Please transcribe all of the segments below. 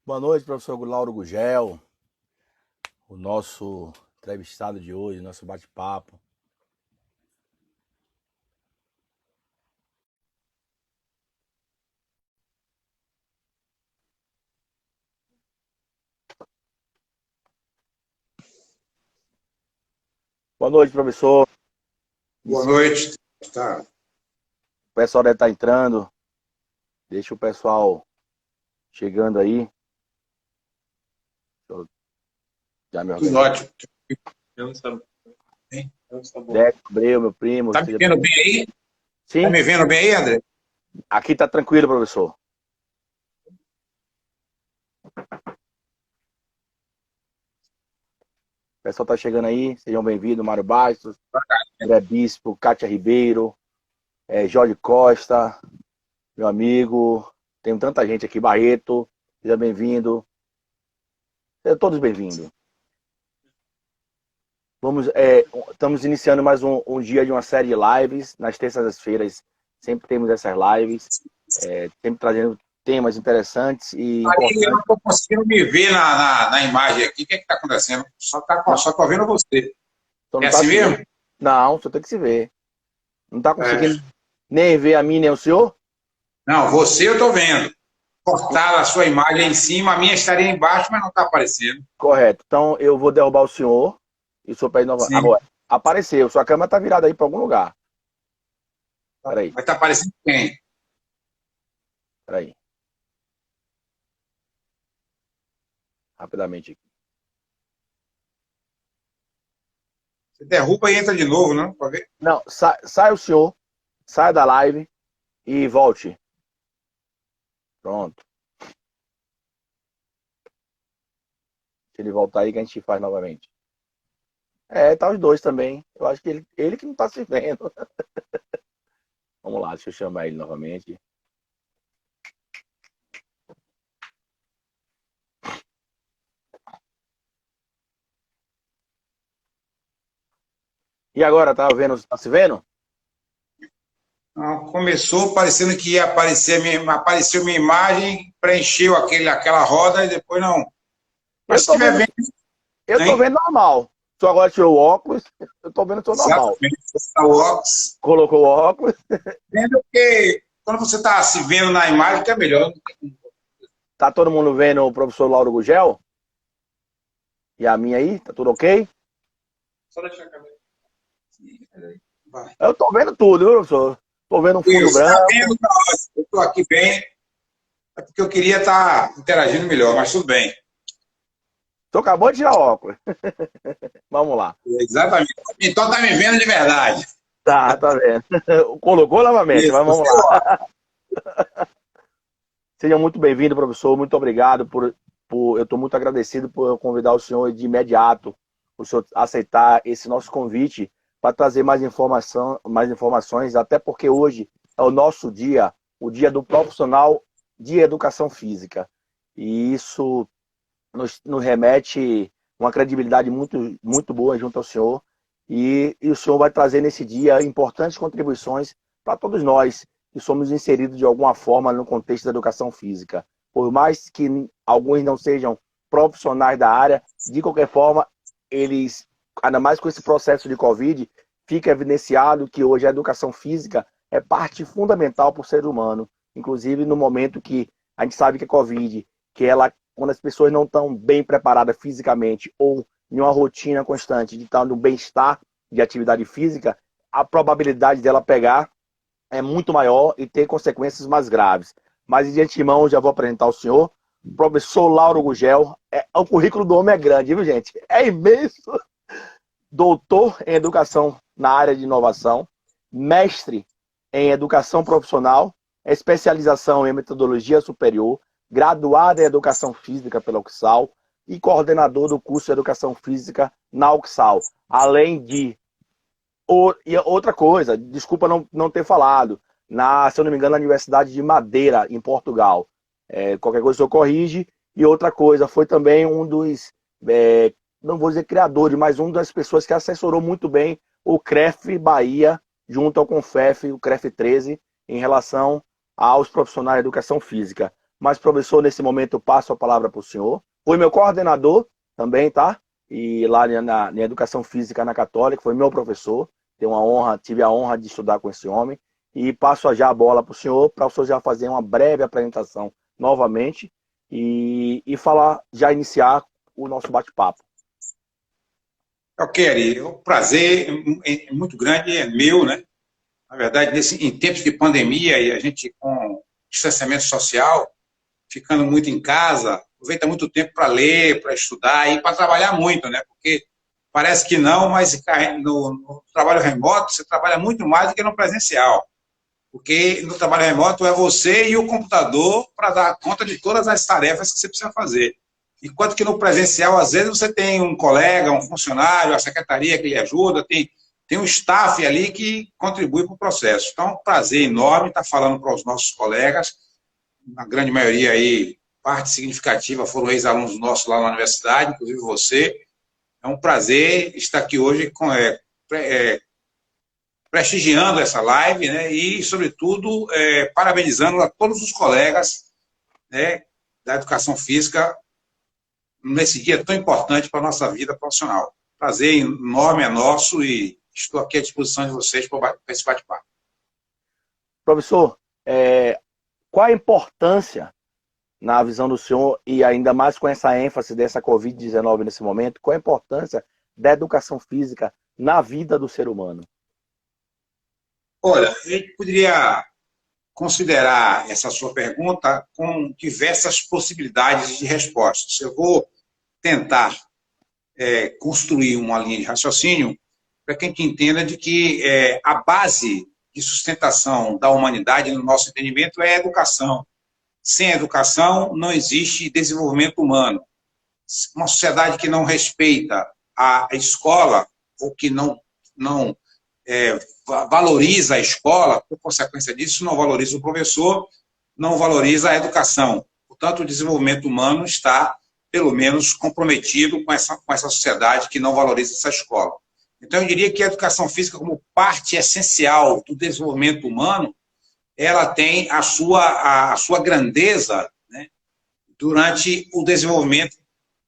Boa noite, professor Lauro Gugel, o nosso entrevistado de hoje, nosso bate-papo. Boa noite, professor. Boa noite. Tá. O pessoal deve estar entrando. Deixa o pessoal chegando aí. Já me Tudo organizo. ótimo. Deco Abreu, meu primo. Tá me vendo bem aí? Sim. Tá me vendo bem aí, André? Aqui tá tranquilo, professor. O pessoal tá chegando aí. Sejam bem-vindos. Mário Bastos, André Bispo, Kátia Ribeiro, Jorge Costa, meu amigo. Tem tanta gente aqui. Barreto, seja bem-vindo. Sejam todos bem-vindos. Estamos iniciando mais um dia de uma série de lives. Nas terças-feiras sempre temos essas lives, sempre trazendo temas interessantes e importantes. Eu não estou conseguindo me ver na imagem aqui. O que está acontecendo? Só estou vendo você. Então, É assim mesmo? Não, só tem que se ver. Não está conseguindo nem ver a mim nem o senhor? Não, você eu estou vendo. Cortaram a sua imagem em cima, a minha estaria embaixo, mas não está aparecendo. Correto. Então eu vou derrubar o senhor e o senhor pede novamente. Agora, apareceu. Sua câmera está virada aí para algum lugar. Peraí. Mas está aparecendo quem? Peraí. Rapidamente aqui. Você derruba e entra de novo, não? Para ver? Não, sai o senhor, saia da live e volte. Pronto. Se ele voltar aí que a gente faz novamente. Tá os dois também. Eu acho que ele que não tá se vendo. Vamos lá, deixa eu chamar ele novamente. E agora, tá se vendo? Não, começou parecendo que ia aparecer apareceu minha imagem, preencheu aquela roda e depois não. Mas se estiver vendo. Eu tô vendo normal. Tu agora tirou o óculos, eu tô vendo o seu normal. O óculos. Colocou o óculos. Vendo que quando você está se vendo na imagem, que é melhor. Tá todo mundo vendo o professor Lauro Gugel? E a minha aí? Tá tudo ok? Só deixar a câmera. Eu tô vendo tudo, viu, professor? Tô vendo um fundo branco. Tá vendo? Eu estou aqui bem. É porque eu queria estar interagindo melhor, mas tudo bem. Tu acabou de tirar o óculos. Vamos lá. Exatamente. Então tá me vendo de verdade. Tá vendo. Colocou novamente, mas vamos lá. Seja muito bem-vindo, professor. Muito obrigado eu estou muito agradecido por convidar o senhor de imediato, o senhor aceitar esse nosso convite para trazer mais informações, até porque hoje é o nosso dia, o dia do profissional de educação física. E isso nos remete uma credibilidade muito, muito boa junto ao senhor. E o senhor vai trazer nesse dia importantes contribuições para todos nós que somos inseridos de alguma forma no contexto da educação física. Por mais que alguns não sejam profissionais da área, de qualquer forma, eles, ainda mais com esse processo de Covid, fica evidenciado que hoje a educação física é parte fundamental para o ser humano. Inclusive no momento que a gente sabe que a Covid, quando as pessoas não estão bem preparadas fisicamente ou em uma rotina constante de estar no bem-estar de atividade física, a probabilidade dela pegar é muito maior e ter consequências mais graves. Mas de antemão, já vou apresentar o senhor, professor Lauro Gugel. O currículo do homem é grande, viu, gente? É imenso. Doutor em educação na área de inovação, mestre em educação profissional, especialização em metodologia superior, graduado em educação física pela UXAL e coordenador do curso de educação física na UXAL. Além de e outra coisa, desculpa não ter falado, se eu não me engano, na Universidade de Madeira, em Portugal. Qualquer coisa o senhor corrige. E outra coisa, foi também um dos não vou dizer criadores, mas uma das pessoas que assessorou muito bem o CREF Bahia, junto ao CONFEF, o CREF 13, em relação aos profissionais de educação física. Mas, professor, nesse momento eu passo a palavra para o senhor. Foi meu coordenador também, tá? E lá na educação física na Católica, foi meu professor. Tive a honra de estudar com esse homem. E passo já a bola para o senhor já fazer uma breve apresentação novamente e já iniciar o nosso bate-papo. Ok, o prazer é muito grande, é meu, né? Na verdade, em tempos de pandemia e a gente com distanciamento social, ficando muito em casa, aproveita muito tempo para ler, para estudar e para trabalhar muito, né? Porque parece que não, mas no trabalho remoto você trabalha muito mais do que no presencial. Porque no trabalho remoto é você e o computador para dar conta de todas as tarefas que você precisa fazer. Enquanto que no presencial, às vezes, você tem um colega, um funcionário, a secretaria que lhe ajuda, tem um staff ali que contribui para o processo. Então, é um prazer enorme estar falando para os nossos colegas, na grande maioria aí, parte significativa foram ex-alunos nossos lá na universidade, inclusive você. É um prazer estar aqui hoje prestigiando essa live, né, e, sobretudo, parabenizando a todos os colegas, né, da educação física nesse dia tão importante para a nossa vida profissional. Prazer enorme é nosso e estou aqui à disposição de vocês para esse bate-papo. Professor, qual a importância, na visão do senhor, e ainda mais com essa ênfase dessa Covid-19 nesse momento, qual a importância da educação física na vida do ser humano? Olha, a gente poderia considerar essa sua pergunta com diversas possibilidades de respostas. Eu vou tentar construir uma linha de raciocínio para que a gente entenda de que a base de sustentação da humanidade, no nosso entendimento, é a educação. Sem educação, não existe desenvolvimento humano. Uma sociedade que não respeita a escola, ou que não valoriza a escola, por consequência disso, não valoriza o professor, não valoriza a educação. Portanto, o desenvolvimento humano está, pelo menos, comprometido com essa sociedade que não valoriza essa escola. Então, eu diria que a educação física, como parte essencial do desenvolvimento humano, ela tem a sua grandeza, né, durante o desenvolvimento,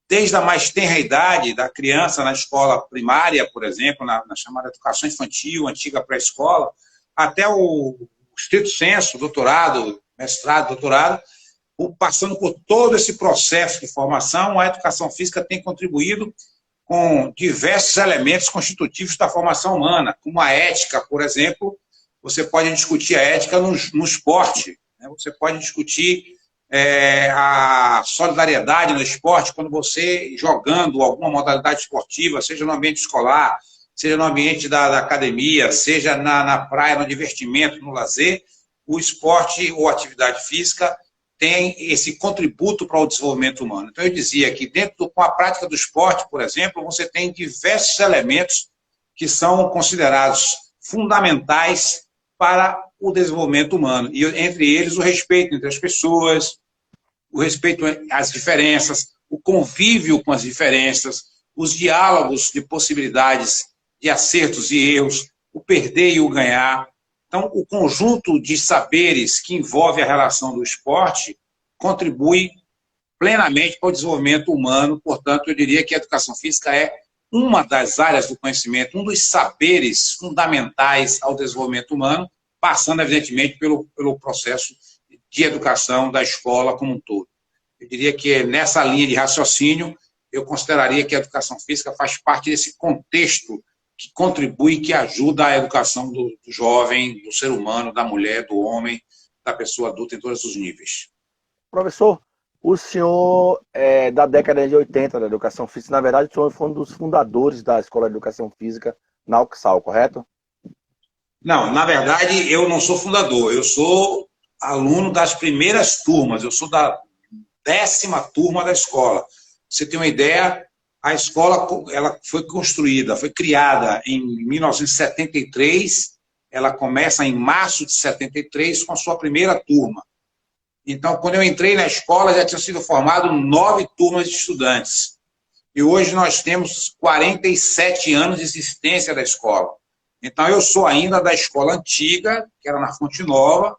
desde a mais tenra idade da criança na escola primária, por exemplo, na chamada educação infantil, antiga pré-escola, até o estrito senso, doutorado, mestrado, doutorado, passando por todo esse processo de formação, a educação física tem contribuído com diversos elementos constitutivos da formação humana, como a ética, por exemplo. Você pode discutir a ética no esporte, né? Você pode discutir a solidariedade no esporte quando você, jogando alguma modalidade esportiva, seja no ambiente escolar, seja no ambiente da academia, seja na praia, no divertimento, no lazer, o esporte ou atividade física tem esse contributo para o desenvolvimento humano. Então, eu dizia que com a prática do esporte, por exemplo, você tem diversos elementos que são considerados fundamentais para o desenvolvimento humano, e entre eles o respeito entre as pessoas, o respeito às diferenças, o convívio com as diferenças, os diálogos de possibilidades de acertos e erros, o perder e o ganhar. Então, o conjunto de saberes que envolve a relação do esporte contribui plenamente para o desenvolvimento humano. Portanto, eu diria que a educação física é uma das áreas do conhecimento, um dos saberes fundamentais ao desenvolvimento humano, passando, evidentemente, pelo processo de educação da escola como um todo. Eu diria que nessa linha de raciocínio, eu consideraria que a educação física faz parte desse contexto que contribui, que ajuda a educação do jovem, do ser humano, da mulher, do homem, da pessoa adulta em todos os níveis. Professor, o senhor é da década de 80 da educação física. Na verdade, o senhor foi um dos fundadores da Escola de Educação Física na UXAL, correto? Não, na verdade, eu não sou fundador. Eu sou aluno das primeiras turmas. Eu sou da 10ª turma da escola. Pra você ter uma ideia, a escola ela foi construída, foi criada em 1973. Ela começa em março de 73 com a sua primeira turma. Então, quando eu entrei na escola, já tinham sido formadas 9 turmas de estudantes. e hoje nós temos 47 anos de existência da escola. Então, eu sou ainda da escola antiga, que era na Fonte Nova,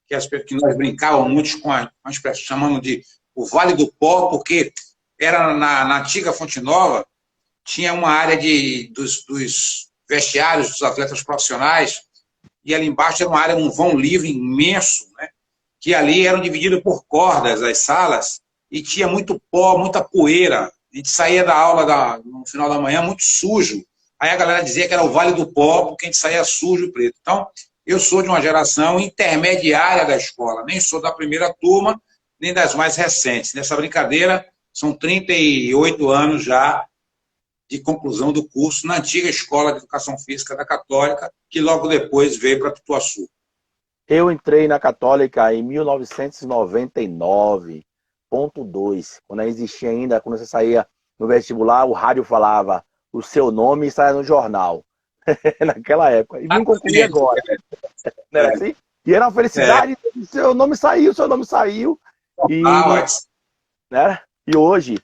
que nós brincávamos muito com a expressão, chamando de o Vale do Pó, porque era na antiga Fonte Nova, tinha uma área dos vestiários dos atletas profissionais, e ali embaixo era uma área, um vão livre imenso, né? Que ali eram divididos por cordas as salas, e tinha muito pó, muita poeira. A gente saía da aula no final da manhã muito sujo. Aí a galera dizia que era o Vale do Pó, porque a gente saía sujo e preto. Então, eu sou de uma geração intermediária da escola, nem sou da primeira turma, nem das mais recentes. Nessa brincadeira, são 38 anos já de conclusão do curso na antiga Escola de Educação Física da Católica, que logo depois veio para Pituaçu. Eu entrei na Católica em 1999.2, quando existia ainda, quando você saía no vestibular, o rádio falava o seu nome e saia no jornal. Naquela época. E vim concluir agora. Não era assim? E era uma felicidade, seu nome saiu. E, né? E hoje,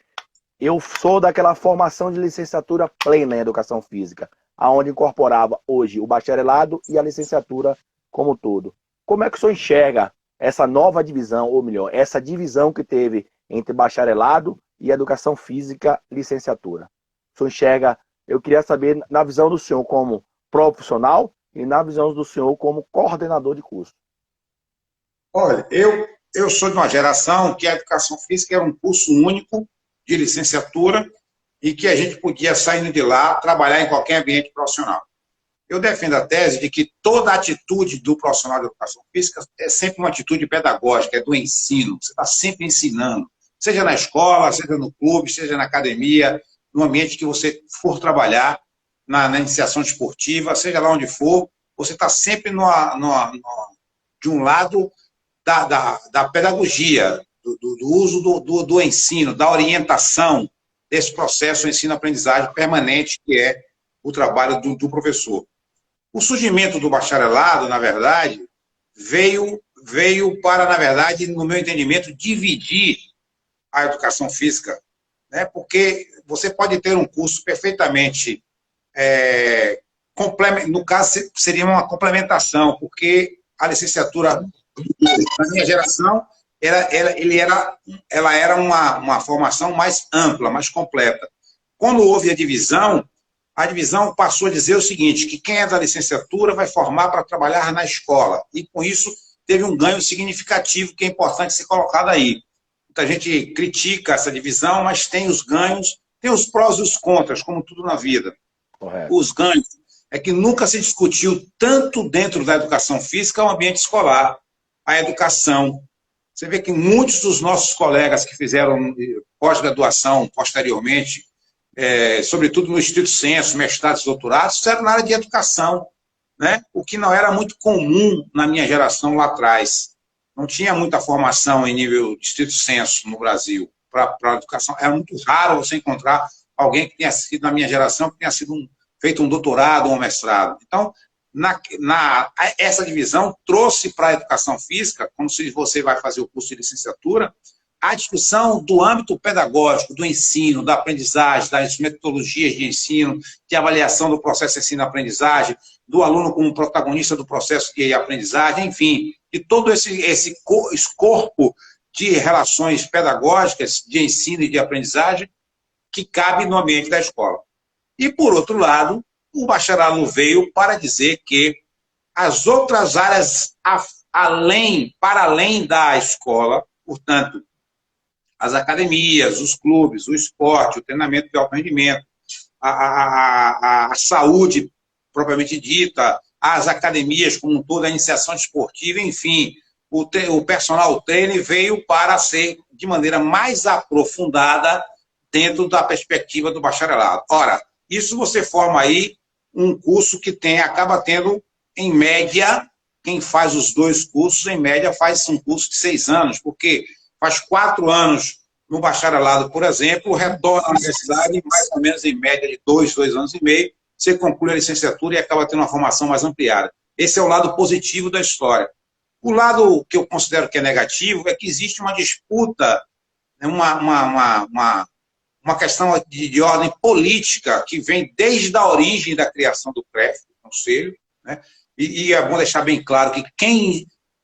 eu sou daquela formação de licenciatura plena em Educação Física, aonde incorporava hoje o bacharelado e a licenciatura como um todo. Como é que o senhor enxerga essa nova divisão, ou melhor, essa divisão que teve entre bacharelado e Educação Física licenciatura? O senhor enxerga, eu queria saber, na visão do senhor como profissional e na visão do senhor como coordenador de curso. Olha, eu sou de uma geração que a Educação Física era um curso único de licenciatura e que a gente podia, saindo de lá, trabalhar em qualquer ambiente profissional. Eu defendo a tese de que toda atitude do profissional de Educação Física é sempre uma atitude pedagógica, é do ensino. Você está sempre ensinando, seja na escola, seja no clube, seja na academia, no ambiente que você for trabalhar, na iniciação esportiva, seja lá onde for, você está sempre de um lado da pedagogia, do uso do ensino, da orientação desse processo ensino-aprendizagem permanente que é o trabalho do professor. O surgimento do bacharelado, na verdade, veio para, na verdade, no meu entendimento, dividir a educação física, né? Porque você pode ter um curso perfeitamente, no caso, seria uma complementação, porque a licenciatura, na minha geração, ela era uma formação mais ampla, mais completa. Quando houve a divisão passou a dizer o seguinte, que quem é da licenciatura vai formar para trabalhar na escola. E, com isso, teve um ganho significativo que é importante ser colocado aí. Muita gente critica essa divisão, mas tem os ganhos, tem os prós e os contras, como tudo na vida. Correto. Os ganhos é que nunca se discutiu tanto dentro da educação física o ambiente escolar, a educação. Você vê que muitos dos nossos colegas que fizeram pós-graduação posteriormente, sobretudo no estrito senso, mestrados e doutorados, fizeram na área de educação, né? O que não era muito comum na minha geração lá atrás. Não tinha muita formação em nível de estrito senso no Brasil para a educação. Era muito raro você encontrar alguém que tenha sido, na minha geração, que tenha feito um doutorado ou um mestrado. Então, essa divisão trouxe para a educação física, como se você vai fazer o curso de licenciatura, a discussão do âmbito pedagógico, do ensino, da aprendizagem, das metodologias de ensino, de avaliação do processo de ensino-aprendizagem, do aluno como protagonista do processo de aprendizagem, enfim, e todo esse corpo de relações pedagógicas, de ensino e de aprendizagem, que cabe no ambiente da escola. E, por outro lado, o bacharelado veio para dizer que as outras áreas para além da escola, portanto, as academias, os clubes, o esporte, o treinamento de alto rendimento, a saúde propriamente dita, as academias como um todo, a iniciação esportiva, enfim, o personal trainer veio para ser de maneira mais aprofundada dentro da perspectiva do bacharelado. Ora, isso você forma aí um curso que acaba tendo, em média, quem faz os dois cursos, em média, faz um curso de 6 anos, porque faz 4 anos no bacharelado, por exemplo, retorna à universidade, mais ou menos em média de 2 anos e meio, você conclui a licenciatura e acaba tendo uma formação mais ampliada. Esse é o lado positivo da história. O lado que eu considero que é negativo é que existe uma disputa, uma uma questão de ordem política que vem desde a origem da criação do CREF, do Conselho, né? E é bom deixar bem claro que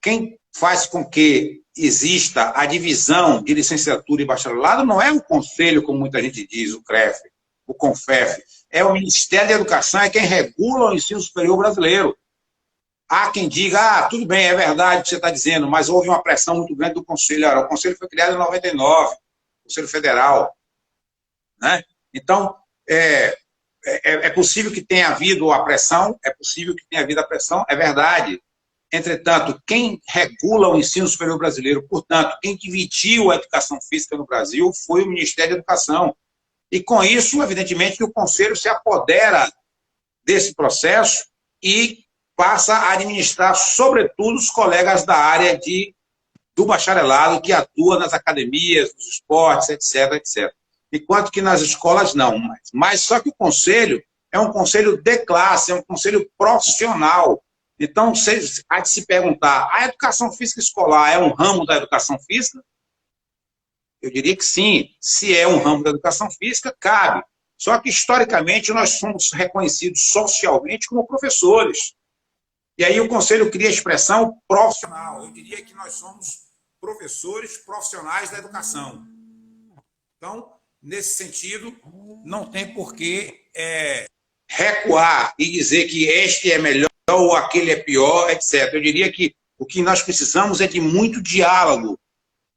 quem faz com que exista a divisão de licenciatura e bacharelado não é o Conselho, como muita gente diz, o CREF, o CONFEF, é o Ministério da Educação, é quem regula o ensino superior brasileiro. Há quem diga, tudo bem, é verdade o que você está dizendo, mas houve uma pressão muito grande do Conselho. O Conselho foi criado em 99, o Conselho Federal, né? Então, é possível que tenha havido a pressão, é verdade. Entretanto, quem regula o ensino superior brasileiro, portanto, quem dividiu a educação física no Brasil foi o Ministério da Educação. E com isso, evidentemente, que o Conselho se apodera desse processo e passa a administrar, sobretudo, os colegas da área do bacharelado que atua nas academias, nos esportes, etc, etc. Enquanto que nas escolas não. Mas só que o Conselho é um conselho de classe, é um conselho profissional. Então, há de se perguntar, a educação física escolar é um ramo da educação física? Eu diria que sim. Se é um ramo da educação física, cabe. Só que, historicamente, nós somos reconhecidos socialmente como professores. E aí o Conselho cria a expressão profissional. Eu diria que nós somos professores profissionais da educação. Então, nesse sentido, não tem por que recuar e dizer que este é melhor ou aquele é pior, etc. Eu diria que o que nós precisamos é de muito diálogo.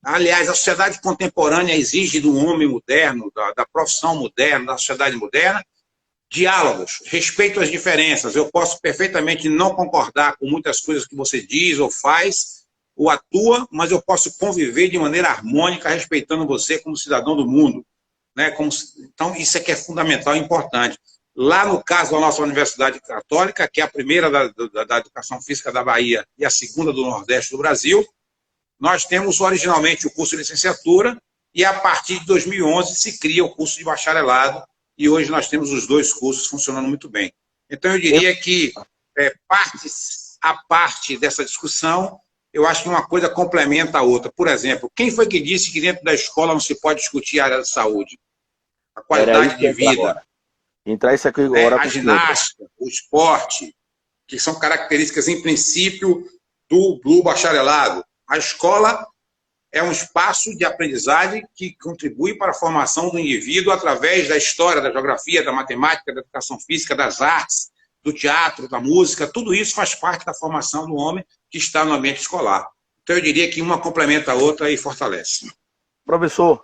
Aliás, a sociedade contemporânea exige do homem moderno, da profissão moderna, da sociedade moderna, diálogos, respeito às diferenças. Eu posso perfeitamente não concordar com muitas coisas que você diz ou faz, ou atua, mas eu posso conviver de maneira harmônica, respeitando você como cidadão do mundo, né? Então, isso é que é fundamental e importante. Lá no caso da nossa Universidade Católica, que é a primeira da Educação Física da Bahia e a segunda do Nordeste do Brasil, nós temos originalmente o curso de licenciatura e a partir de 2011 se cria o curso de bacharelado e hoje nós temos os dois cursos funcionando muito bem. Então eu diria que parte dessa discussão, eu acho que uma coisa complementa a outra. Por exemplo, quem foi que disse que dentro da escola não se pode discutir a área da saúde? A qualidade de vida. Entrar isso aqui agora. A ginástica, o esporte, que são características, em princípio, do bacharelado. A escola é um espaço de aprendizagem que contribui para a formação do indivíduo através da história, da geografia, da matemática, da educação física, das artes, do teatro, da música. Tudo isso faz parte da formação do homem que está no ambiente escolar. Então, eu diria que uma complementa a outra e fortalece. Professor,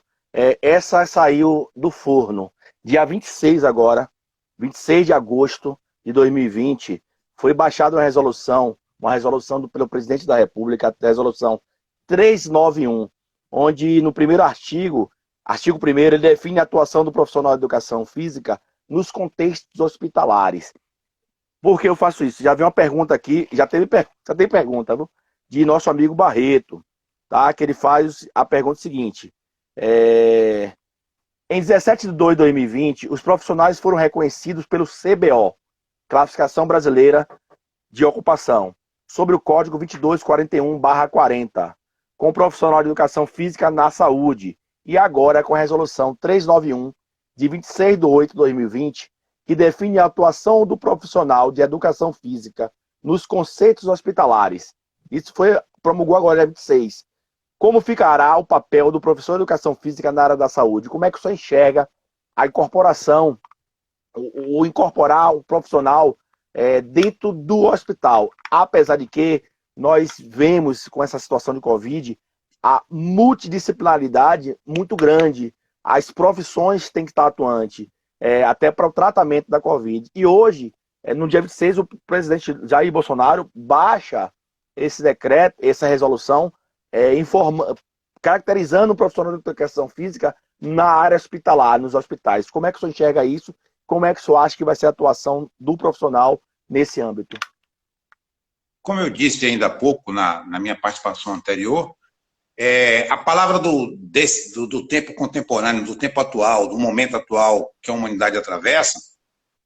essa saiu do forno. Dia 26 agora, 26 de agosto de 2020, foi baixada uma resolução pelo presidente da República, a resolução 391, onde no primeiro artigo 1º, ele define a atuação do profissional de educação física nos contextos hospitalares. Por que eu faço isso? Já veio uma pergunta aqui, já tem pergunta, viu? De nosso amigo Barreto, tá? Que ele faz a pergunta seguinte. Em 17 de 2 de 2020, os profissionais foram reconhecidos pelo CBO, Classificação Brasileira de Ocupação, sobre o Código 2241/40, com o profissional de educação física na saúde, e agora com a Resolução 391, de 26 de 8 de 2020, que define a atuação do profissional de educação física nos conceitos hospitalares. Isso promulgou agora, dia 26. Como ficará o papel do professor de educação física na área da saúde? Como é que o senhor enxerga a incorporação, o incorporar o profissional dentro do hospital? Apesar de que nós vemos com essa situação de Covid a multidisciplinaridade muito grande. As profissões têm que estar atuantes, até para o tratamento da Covid. E hoje, no dia 26, o presidente Jair Bolsonaro baixa esse decreto, essa resolução, caracterizando o profissional de educação física na área hospitalar, nos hospitais. Como é que o senhor enxerga isso? Como é que o senhor acha que vai ser a atuação do profissional nesse âmbito? Como eu disse ainda há pouco, na minha participação anterior, a palavra do tempo contemporâneo, do tempo atual, do momento atual que a humanidade atravessa,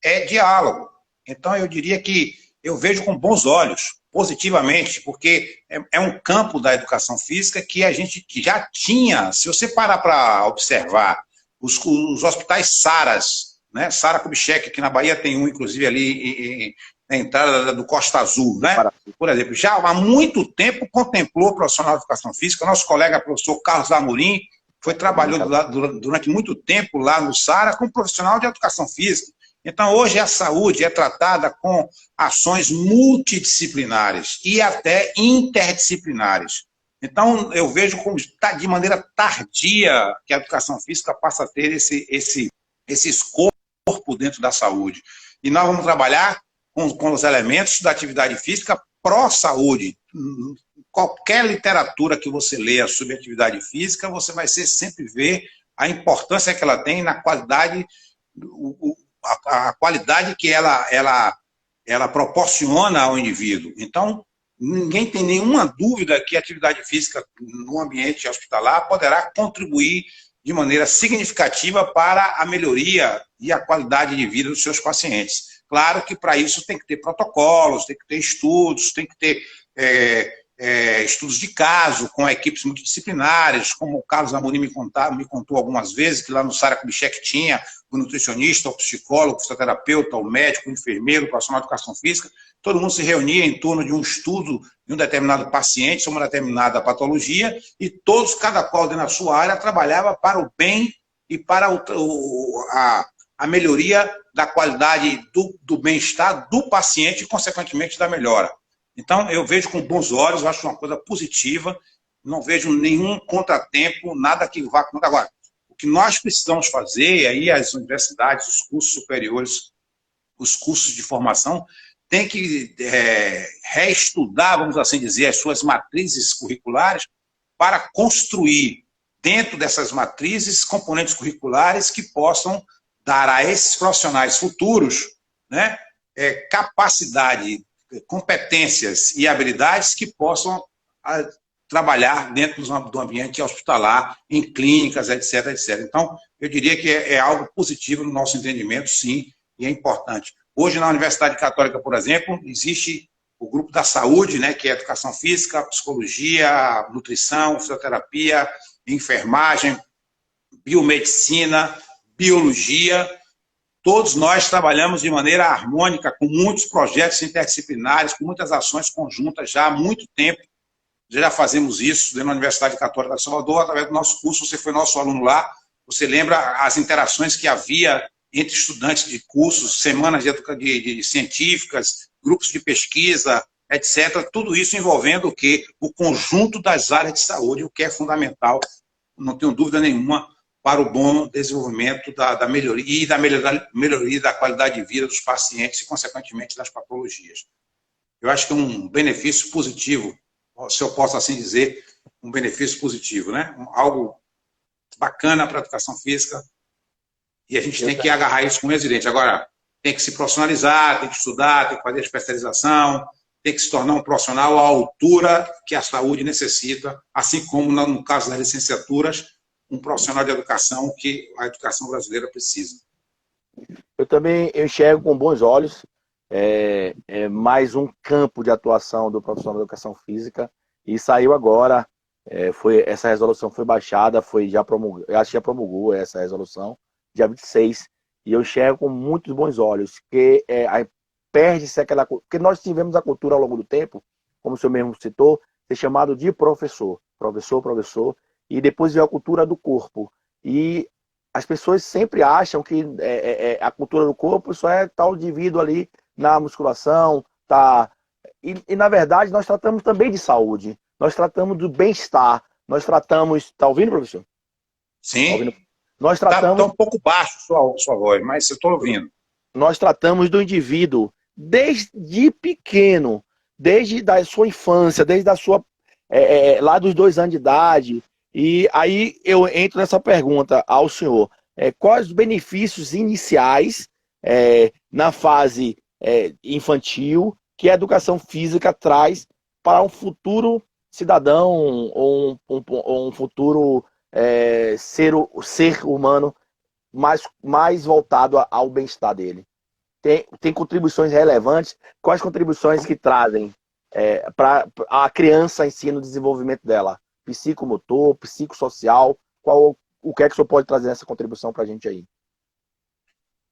é diálogo. Então, eu diria que eu vejo com bons olhos, positivamente, porque é um campo da educação física que a gente já tinha. Se você parar para observar os hospitais Saras, né? Sara Kubitschek, aqui na Bahia tem um, inclusive, ali na entrada do Costa Azul, né? Por exemplo, já há muito tempo contemplou o profissional de educação física. Nosso colega professor Carlos Amorim trabalhou durante muito tempo lá no Sara como profissional de educação física. Então, hoje a saúde é tratada com ações multidisciplinares e até interdisciplinares. Então, eu vejo como de maneira tardia que a educação física passa a ter esse escopo dentro da saúde. E nós vamos trabalhar com os elementos da atividade física pró-saúde. Qualquer literatura que você leia sobre atividade física, você vai sempre ver a importância que ela tem na qualidade, a qualidade que ela proporciona ao indivíduo. Então, ninguém tem nenhuma dúvida que a atividade física no ambiente hospitalar poderá contribuir de maneira significativa para a melhoria e a qualidade de vida dos seus pacientes. Claro que para isso tem que ter protocolos, tem que ter estudos, tem que ter estudos de caso com equipes multidisciplinares, como o Carlos Amorim me contou algumas vezes, que lá no Sara Kubitschek tinha o nutricionista, o psicólogo, o fisioterapeuta, o médico, o enfermeiro, o profissional de educação física. Todo mundo se reunia em torno de um estudo de um determinado paciente, sobre uma determinada patologia, e todos, cada qual dentro da sua área, trabalhava para o bem e para a melhoria da qualidade do bem-estar do paciente e, consequentemente, da melhora. Então, eu vejo com bons olhos, eu acho uma coisa positiva, não vejo nenhum contratempo, nada que vá contra. Agora, o que nós precisamos fazer, aí as universidades, os cursos superiores, os cursos de formação, têm que reestudar, vamos assim dizer, as suas matrizes curriculares para construir, dentro dessas matrizes, componentes curriculares que possam dar a esses profissionais futuros, né, capacidade, competências e habilidades que possam trabalhar dentro do ambiente hospitalar, em clínicas, etc, etc. Então, eu diria que é algo positivo no nosso entendimento, sim, e é importante. Hoje, na Universidade Católica, por exemplo, existe o grupo da saúde, né, que é educação física, psicologia, nutrição, fisioterapia, enfermagem, biomedicina, biologia. Todos nós trabalhamos de maneira harmônica, com muitos projetos interdisciplinares, com muitas ações conjuntas já há muito tempo. Já fazemos isso dentro da Universidade Católica de Salvador, através do nosso curso. Você foi nosso aluno lá, você lembra as interações que havia entre estudantes de cursos, semanas de científicas, grupos de pesquisa, etc. Tudo isso envolvendo o quê? O conjunto das áreas de saúde, o que é fundamental, não tenho dúvida nenhuma, para o bom desenvolvimento da melhoria e da melhoria da qualidade de vida dos pacientes e, consequentemente, das patologias. Eu acho que é um benefício positivo, se eu posso assim dizer, um benefício positivo, né? Algo bacana para a educação física, e a gente tem que agarrar isso com residente. Agora, tem que se profissionalizar, tem que estudar, tem que fazer especialização, tem que se tornar um profissional à altura que a saúde necessita, assim como no caso das licenciaturas, um profissional de educação que a educação brasileira precisa. Eu também enxergo com bons olhos mais um campo de atuação do profissional de educação física, e saiu agora, essa resolução foi baixada, acho que já promulgou essa resolução, dia 26, e eu enxergo com muitos bons olhos, que perde-se aquela... Porque nós tivemos a cultura ao longo do tempo, como o senhor mesmo citou, ser chamado de professor, e depois veio a cultura do corpo. E as pessoas sempre acham que a cultura do corpo só é tal indivíduo ali na musculação, tá? E na verdade nós tratamos também de saúde, nós tratamos do bem-estar, nós tratamos... Tá ouvindo, professor? Sim. Tá ouvindo? Nós tratamos... Tá um pouco baixo sua voz, mas eu estou ouvindo. Nós tratamos do indivíduo desde pequeno, desde a sua infância, desde a sua... lá dos 2 anos de idade. E aí eu entro nessa pergunta ao senhor. Quais os benefícios iniciais na fase infantil que a educação física traz para um futuro cidadão ou um futuro ser humano mais voltado ao bem-estar dele? Tem contribuições relevantes? Quais contribuições que trazem para a criança em si no desenvolvimento dela? Psicomotor, psicossocial, qual o que é que o senhor pode trazer nessa contribuição para a gente aí?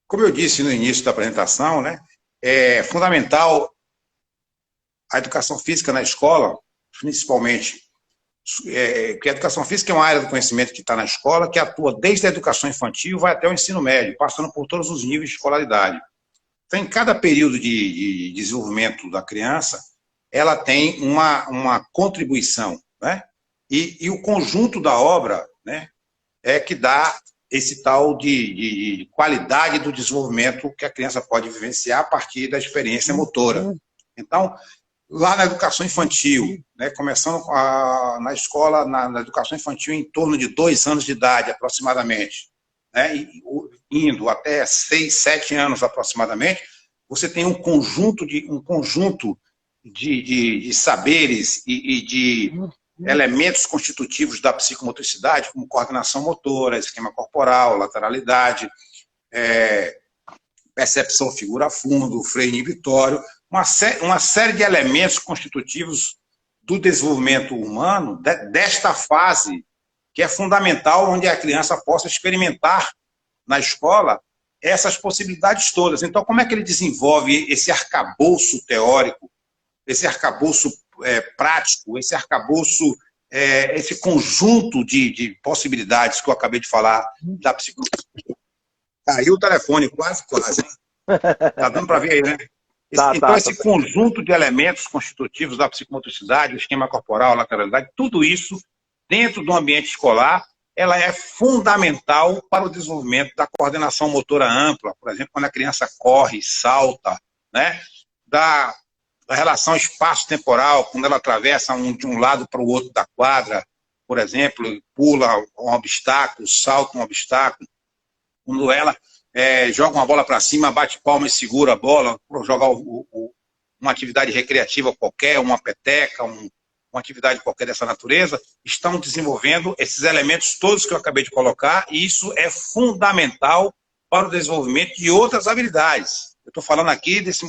Como eu disse no início da apresentação, né, é fundamental a educação física na escola, principalmente, porque a educação física é uma área do conhecimento que está na escola, que atua desde a educação infantil, vai até o ensino médio, passando por todos os níveis de escolaridade. Então, em cada período de desenvolvimento da criança, ela tem uma contribuição, né? E o conjunto da obra, né, é que dá esse tal de qualidade do desenvolvimento que a criança pode vivenciar a partir da experiência motora. Então, lá na educação infantil, né, começando na escola, na educação infantil, em torno de 2 anos de idade, aproximadamente, né, indo até 6, 7 anos aproximadamente, você tem um conjunto de saberes e de elementos constitutivos da psicomotricidade, como coordenação motora, esquema corporal, lateralidade, percepção figura-fundo, freio inibitório, uma série de elementos constitutivos do desenvolvimento humano, desta fase, que é fundamental, onde a criança possa experimentar na escola essas possibilidades todas. Então, como é que ele desenvolve esse arcabouço teórico, esse arcabouço prático, esse arcabouço, esse conjunto de possibilidades que eu acabei de falar da psicologia? Caiu o telefone, quase, hein? Tá dando para ver aí, né? Esse conjunto de elementos constitutivos da psicomotricidade, o esquema corporal, a lateralidade, tudo isso, dentro do ambiente escolar, ela é fundamental para o desenvolvimento da coordenação motora ampla, por exemplo, quando a criança corre, salta, né? Da relação espaço-temporal, quando ela atravessa de um lado para o outro da quadra, por exemplo, pula um obstáculo, salta um obstáculo, quando ela joga uma bola para cima, bate palma e segura a bola, para jogar uma atividade recreativa qualquer, uma peteca, uma atividade qualquer dessa natureza, estão desenvolvendo esses elementos todos que eu acabei de colocar, e isso é fundamental para o desenvolvimento de outras habilidades. Eu estou falando aqui desse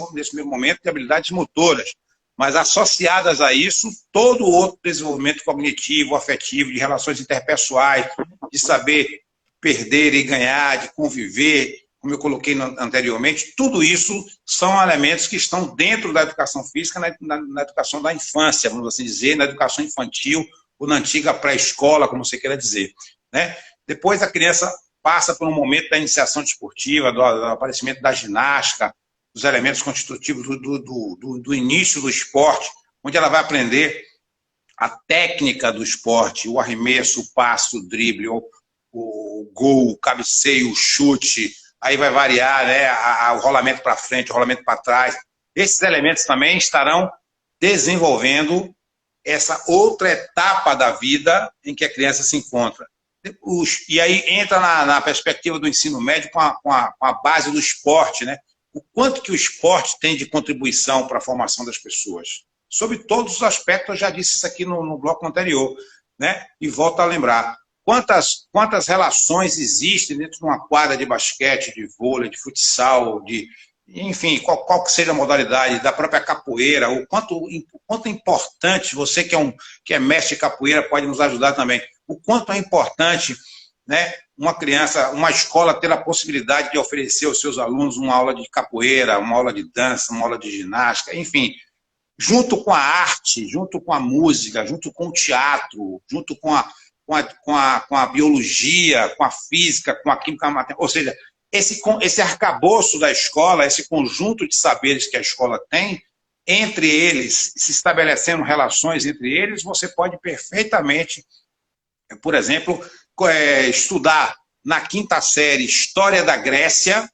momento de habilidades motoras, mas associadas a isso, todo outro desenvolvimento cognitivo, afetivo, de relações interpessoais, de saber perder e ganhar, de conviver, como eu coloquei anteriormente, tudo isso são elementos que estão dentro da educação física, na educação da infância, vamos assim dizer, na educação infantil, ou na antiga pré-escola, como você queira dizer, né? Depois a criança passa por um momento da iniciação desportiva, do aparecimento da ginástica, dos elementos constitutivos do início do esporte, onde ela vai aprender a técnica do esporte, o arremesso, o passo, o drible, o gol, o cabeceio, o chute, aí vai variar, né, o rolamento para frente, o rolamento para trás. Esses elementos também estarão desenvolvendo essa outra etapa da vida em que a criança se encontra. E aí entra na perspectiva do ensino médio com a base do esporte, né? O quanto que o esporte tem de contribuição para a formação das pessoas. Sobre todos os aspectos, eu já disse isso aqui no bloco anterior, né? E volto a lembrar. Quantas relações existem dentro de uma quadra de basquete, de vôlei, de futsal, enfim, qual que seja a modalidade, da própria capoeira, o quanto é importante, você que é mestre de capoeira pode nos ajudar também, o quanto é importante, né, uma criança, uma escola ter a possibilidade de oferecer aos seus alunos uma aula de capoeira, uma aula de dança, uma aula de ginástica, enfim, junto com a arte, junto com a música, junto com o teatro, junto com a biologia, com a física, com a química, ou seja, esse arcabouço da escola, esse conjunto de saberes que a escola tem, entre eles, se estabelecendo relações entre eles, você pode perfeitamente, por exemplo, estudar na 5ª série História da Grécia.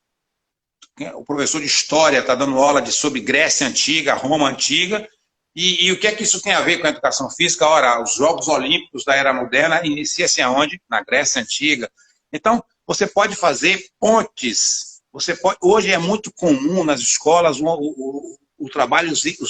O professor de História está dando aula sobre Grécia Antiga, Roma Antiga. E o que é que isso tem a ver com a educação física? Ora, os Jogos Olímpicos da Era Moderna inicia-se aonde? Na Grécia Antiga. Então, você pode fazer pontes. Hoje é muito comum nas escolas os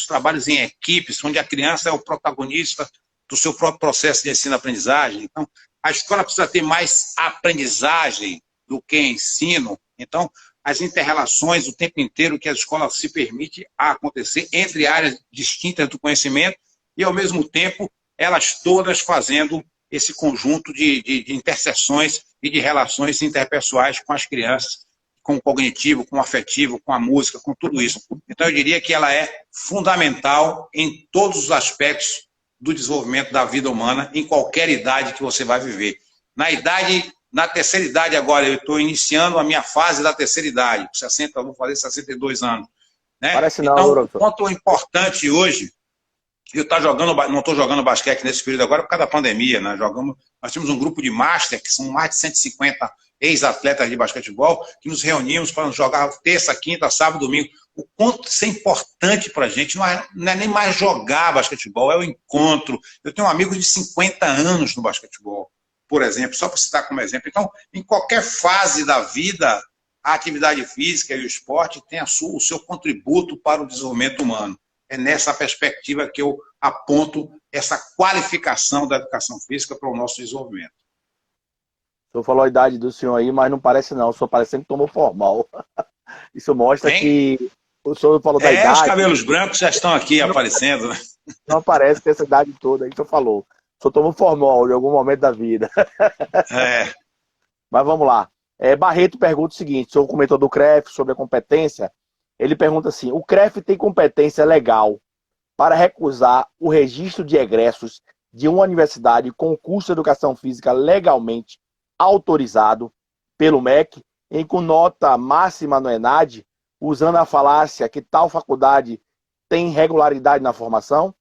trabalhos em equipes, onde a criança é o protagonista do seu próprio processo de ensino-aprendizagem. Então, a escola precisa ter mais aprendizagem do que ensino. Então, as inter-relações o tempo inteiro que a escola se permite a acontecer entre áreas distintas do conhecimento e, ao mesmo tempo, elas todas fazendo esse conjunto de interseções e de relações interpessoais com as crianças, com o cognitivo, com o afetivo, com a música, com tudo isso. Então, eu diria que ela é fundamental em todos os aspectos do desenvolvimento da vida humana, em qualquer idade que você vai viver. Na terceira idade agora, eu estou iniciando a minha fase da terceira idade, 60, vou fazer 62 anos. Né? Parece não, então, doutor. o ponto importante hoje, eu não estou jogando basquete nesse período agora por causa da pandemia, né? Nós temos um grupo de master, que são mais de 150 ex-atletas de basquetebol, que nos reunimos para jogar terça, quinta, sábado, domingo. O quanto isso é importante para a gente, não é nem mais jogar basquetebol, é o encontro. Eu tenho amigos de 50 anos no basquetebol, por exemplo, só para citar como exemplo. Então, em qualquer fase da vida, a atividade física e o esporte têm o seu contributo para o desenvolvimento humano. É nessa perspectiva que eu aponto essa qualificação da educação física para o nosso desenvolvimento. O senhor falou a idade do senhor aí, mas não parece não. O senhor parece que tomou formal. Isso mostra que o senhor falou da idade. Os cabelos brancos já estão aqui aparecendo. Não aparece com essa idade toda aí que o senhor falou. O senhor tomou formal em algum momento da vida. Mas vamos lá. Barreto pergunta o seguinte, o senhor comentou do CREF sobre a competência. Ele pergunta assim, o CREF tem competência legal para recusar o registro de egressos de uma universidade com curso de educação física legalmente autorizado pelo MEC, em com nota máxima no ENAD, usando a falácia que tal faculdade tem regularidade na formação?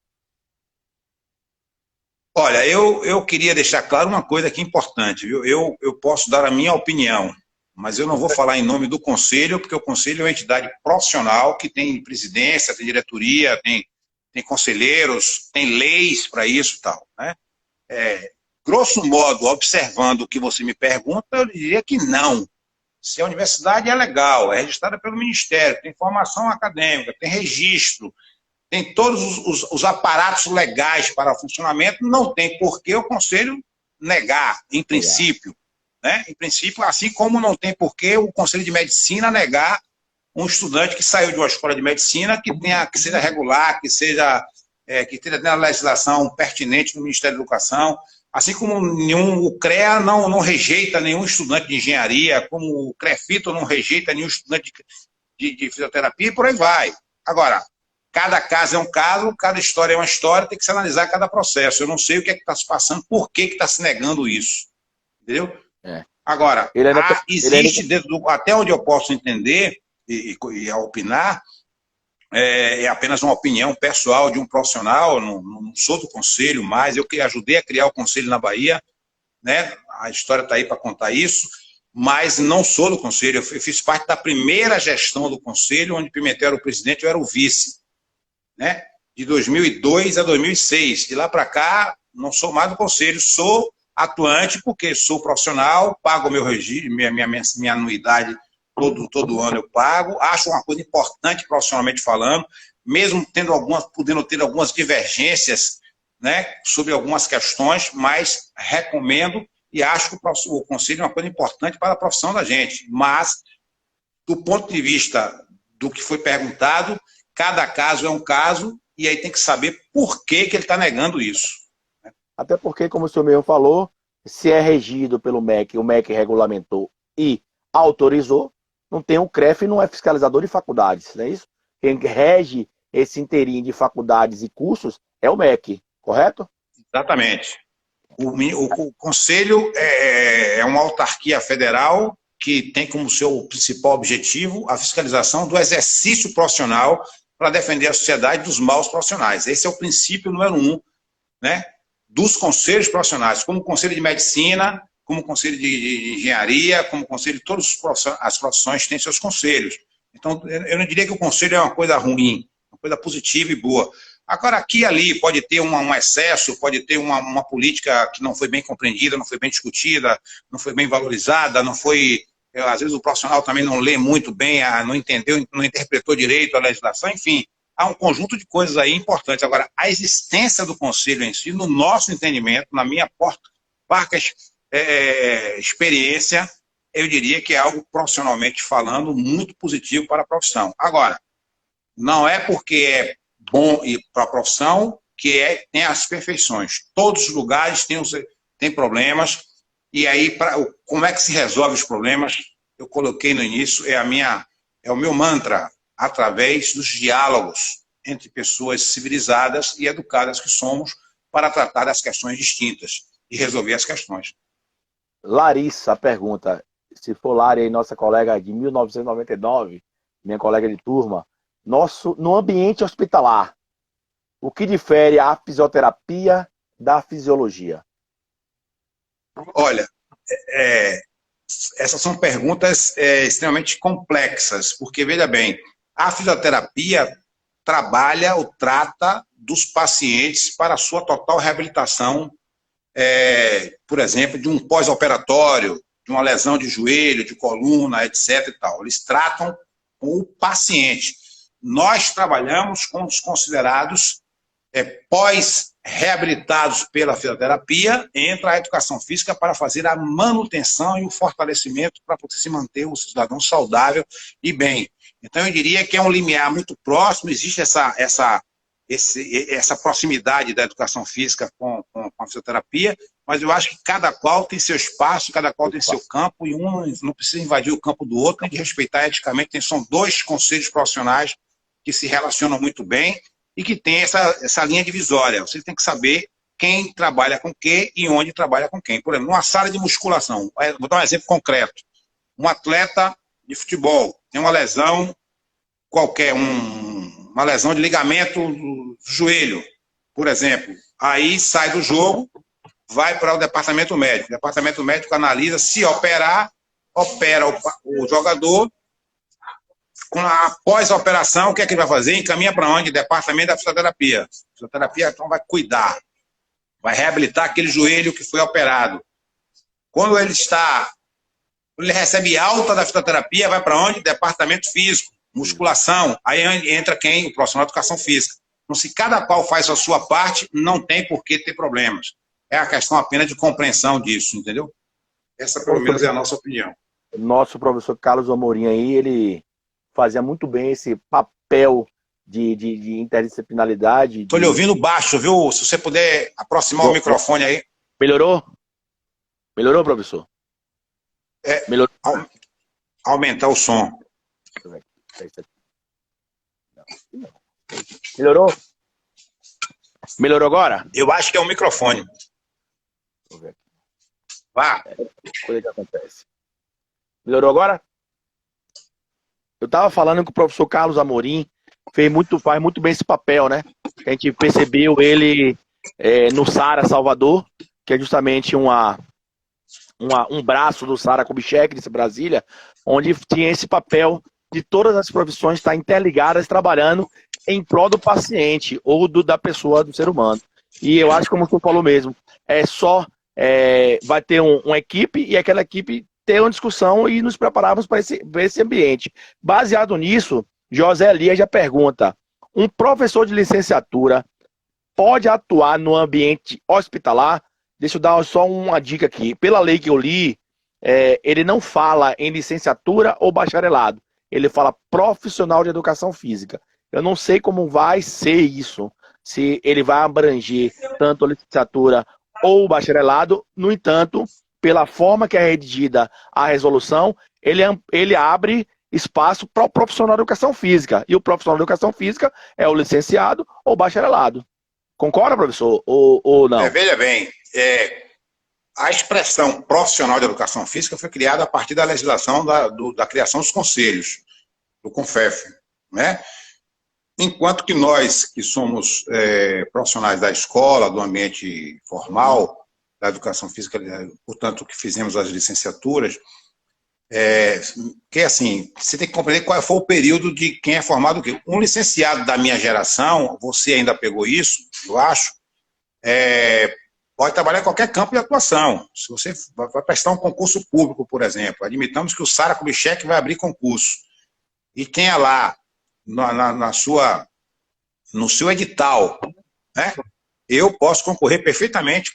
Olha, eu queria deixar claro uma coisa aqui importante, viu? Eu posso dar a minha opinião, mas eu não vou falar em nome do Conselho, porque o Conselho é uma entidade profissional que tem presidência, tem diretoria, tem conselheiros, tem leis para isso e tal, né? Grosso modo, observando o que você me pergunta, eu diria que não. Se a universidade é legal, é registrada pelo Ministério, tem formação acadêmica, tem registro, tem todos os aparatos legais para o funcionamento, não tem por que o Conselho negar, em princípio. Né? Em princípio, assim como não tem por que o Conselho de Medicina negar um estudante que saiu de uma escola de medicina que seja regular, que tenha a legislação pertinente do Ministério da Educação, assim como o CREA não rejeita nenhum estudante de engenharia, como o CREFITO não rejeita nenhum estudante de fisioterapia, e por aí vai. Agora, cada caso é um caso, cada história é uma história, tem que se analisar cada processo. Eu não sei o que é que está se passando, por que está se negando isso. Entendeu? Agora, existe até onde eu posso entender e opinar, é apenas uma opinião pessoal de um profissional, não sou do Conselho, mas eu que ajudei a criar o Conselho na Bahia, né? A história está aí para contar isso, mas não sou do Conselho, eu fiz parte da primeira gestão do Conselho, onde Pimentel era o presidente, eu era o vice, né? De 2002 a 2006, de lá para cá, não sou mais do Conselho, sou atuante porque sou profissional, pago meu registro, minha anuidade todo ano eu pago, acho uma coisa importante profissionalmente falando, mesmo podendo ter algumas divergências, né, sobre algumas questões, mas recomendo e acho que o Conselho é uma coisa importante para a profissão da gente. Mas, do ponto de vista do que foi perguntado, cada caso é um caso e aí tem que saber por que ele está negando isso. Até porque, como o senhor mesmo falou, se é regido pelo MEC, o MEC regulamentou e autorizou, não tem o CREF, não é fiscalizador de faculdades, não é isso? Quem rege esse inteirinho de faculdades e cursos é o MEC, correto? Exatamente. O Conselho é uma autarquia federal que tem como seu principal objetivo a fiscalização do exercício profissional para defender a sociedade dos maus profissionais. Esse é o princípio número 1, né, dos conselhos profissionais, como o Conselho de Medicina, como o Conselho de Engenharia, como o Conselho de todas as profissões têm seus conselhos. Então, eu não diria que o Conselho é uma coisa ruim, uma coisa positiva e boa. Agora, aqui e ali pode ter um excesso, pode ter uma política que não foi bem compreendida, não foi bem discutida, não foi bem valorizada, não foi... Às vezes o profissional também não lê muito bem, não entendeu, não interpretou direito a legislação, enfim, há um conjunto de coisas aí importantes. Agora, a existência do Conselho em si, no nosso entendimento, na minha parca experiência, eu diria que é algo profissionalmente falando muito positivo para a profissão. Agora, não é porque é bom para a profissão que tem as perfeições. Todos os lugares têm problemas, E aí, como é que se resolve os problemas? Eu coloquei no início, é o meu mantra, através dos diálogos entre pessoas civilizadas e educadas que somos, para tratar das questões distintas e resolver as questões. Larissa pergunta, se for Lari aí, nossa colega de 1999, minha colega de turma, no ambiente hospitalar, o que difere a fisioterapia da fisiologia? Olha, essas são perguntas extremamente complexas, porque, veja bem, a fisioterapia trabalha ou trata dos pacientes para a sua total reabilitação, por exemplo, de um pós-operatório, de uma lesão de joelho, de coluna, etc. E tal. Eles tratam com o paciente. Nós trabalhamos com os considerados pós-reabilitados pela fisioterapia, entra a educação física para fazer a manutenção e o fortalecimento para poder se manter o cidadão saudável e bem. Então, eu diria que é um limiar muito próximo, existe essa proximidade da educação física com a fisioterapia, mas eu acho que cada qual tem seu espaço, cada qual tem seu campo, e um não precisa invadir o campo do outro, nem de respeitar eticamente. São dois conselhos profissionais que se relacionam muito bem e que tem essa linha divisória. Você tem que saber quem trabalha com quem e onde trabalha com quem. Por exemplo, numa sala de musculação, vou dar um exemplo concreto. Um atleta de futebol tem uma lesão qualquer, uma lesão de ligamento do joelho, por exemplo. Aí sai do jogo, vai para o departamento médico. O departamento médico analisa, se operar, opera o jogador. Após a operação, o que é que ele vai fazer? Encaminha para onde? Departamento da fisioterapia. A fisioterapia, então, vai cuidar, vai reabilitar aquele joelho que foi operado. Quando ele recebe alta da fisioterapia, vai para onde? Departamento físico, musculação. Aí entra quem? O profissional de educação física. Então, se cada qual faz a sua parte, não tem por que ter problemas. É a questão apenas de compreensão disso, entendeu? Essa, pelo menos, é a nossa opinião. Nosso professor Carlos Amorim aí, ele fazia muito bem esse papel de interdisciplinaridade. Estou lhe ouvindo baixo, viu? Se você puder aproximar o microfone aí. Melhorou? Melhorou, professor? Melhorou? Aumentar o som. Melhorou? Melhorou agora? Eu acho que é o microfone. Deixa eu ver aqui. Vá. Coisa que acontece. Melhorou agora? Eu estava falando que o professor Carlos Amorim faz muito bem esse papel, né? A gente percebeu ele no Sara Salvador, que é justamente um braço do Sara Kubitschek, de Brasília, onde tinha esse papel de todas as profissões estar interligadas, trabalhando em prol do paciente ou da pessoa, do ser humano. E eu acho, como você falou mesmo, vai ter uma equipe, e aquela equipe ter uma discussão e nos prepararmos para esse ambiente. Baseado nisso, José Elias já pergunta: um professor de licenciatura pode atuar no ambiente hospitalar? Deixa eu dar só uma dica aqui. Pela lei que eu li, ele não fala em licenciatura ou bacharelado. Ele fala profissional de educação física. Eu não sei como vai ser isso, se ele vai abranger tanto a licenciatura ou o bacharelado. No entanto, pela forma que é redigida a resolução, ele abre espaço para o profissional de educação física. E o profissional de educação física é o licenciado ou bacharelado. Concorda, professor? Ou não? Veja bem, a expressão profissional de educação física foi criada a partir da legislação da criação dos conselhos, do CONFEF, né? Enquanto que nós, que somos profissionais da escola, do ambiente formal, da educação física, portanto, que fizemos as licenciaturas, que assim, você tem que compreender qual foi o período de quem é formado o quê. Um licenciado da minha geração, você ainda pegou isso, eu acho, pode trabalhar em qualquer campo de atuação. Se você vai prestar um concurso público, por exemplo, admitamos que o Sara Kubitschek vai abrir concurso, e tenha lá, no seu edital, né? Eu posso concorrer perfeitamente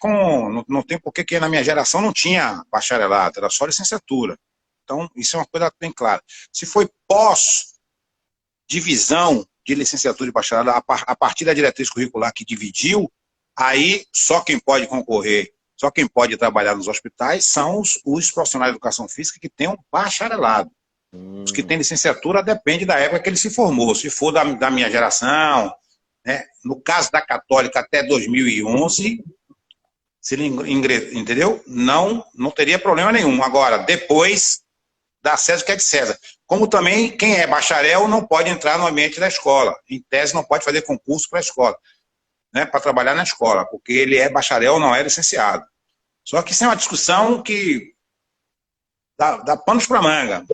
não tem porque que na minha geração não tinha bacharelado, era só licenciatura. Então, isso é uma coisa bem clara. Se foi pós-divisão de licenciatura e bacharelado, a partir da diretriz curricular que dividiu, aí só quem pode concorrer, Só quem pode trabalhar nos hospitais são os profissionais de educação física que têm um bacharelado. Os que têm licenciatura depende da época que ele se formou. Se for da minha geração, né? No caso da Católica até 2011, se ele entendeu? Não teria problema nenhum. Agora, depois, dá César o que é de César. Como também, quem é bacharel não pode entrar no ambiente da escola. Em tese, não pode fazer concurso para a escola, né? Para trabalhar na escola, porque ele é bacharel, não é licenciado. Só que isso é uma discussão que dá panos para manga.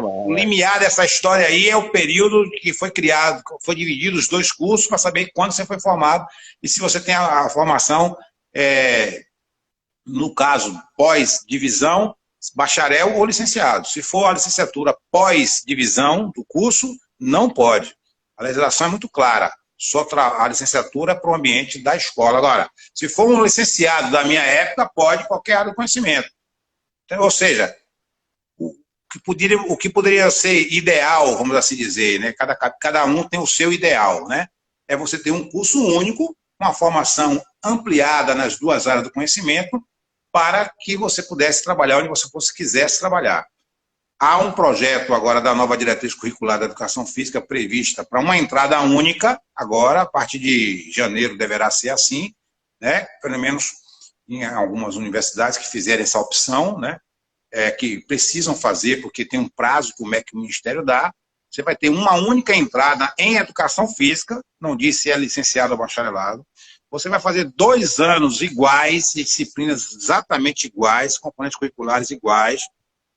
O limiar dessa história aí é o período que foi criado, foi dividido os dois cursos para saber quando você foi formado e se você tem a formação, no caso, pós-divisão, bacharel ou licenciado. Se for a licenciatura pós-divisão do curso, não pode. A legislação é muito clara. Só a licenciatura para o ambiente da escola. Agora, se for um licenciado da minha época, pode qualquer área do conhecimento. Então, ou seja, o que poderia ser ideal, vamos assim dizer, né? Cada um tem o seu ideal, né? É você ter um curso único, uma formação ampliada nas duas áreas do conhecimento, para que você pudesse trabalhar onde você quisesse trabalhar. Há um projeto agora da nova diretriz curricular da educação física prevista para uma entrada única, agora, a partir de janeiro deverá ser assim, né? Pelo menos em algumas universidades que fizerem essa opção, né? Que precisam fazer, porque tem um prazo que o Ministério dá. Você vai ter uma única entrada em educação física, não diz se é licenciado ou bacharelado. Você vai fazer 2 anos iguais, de disciplinas exatamente iguais, componentes curriculares iguais,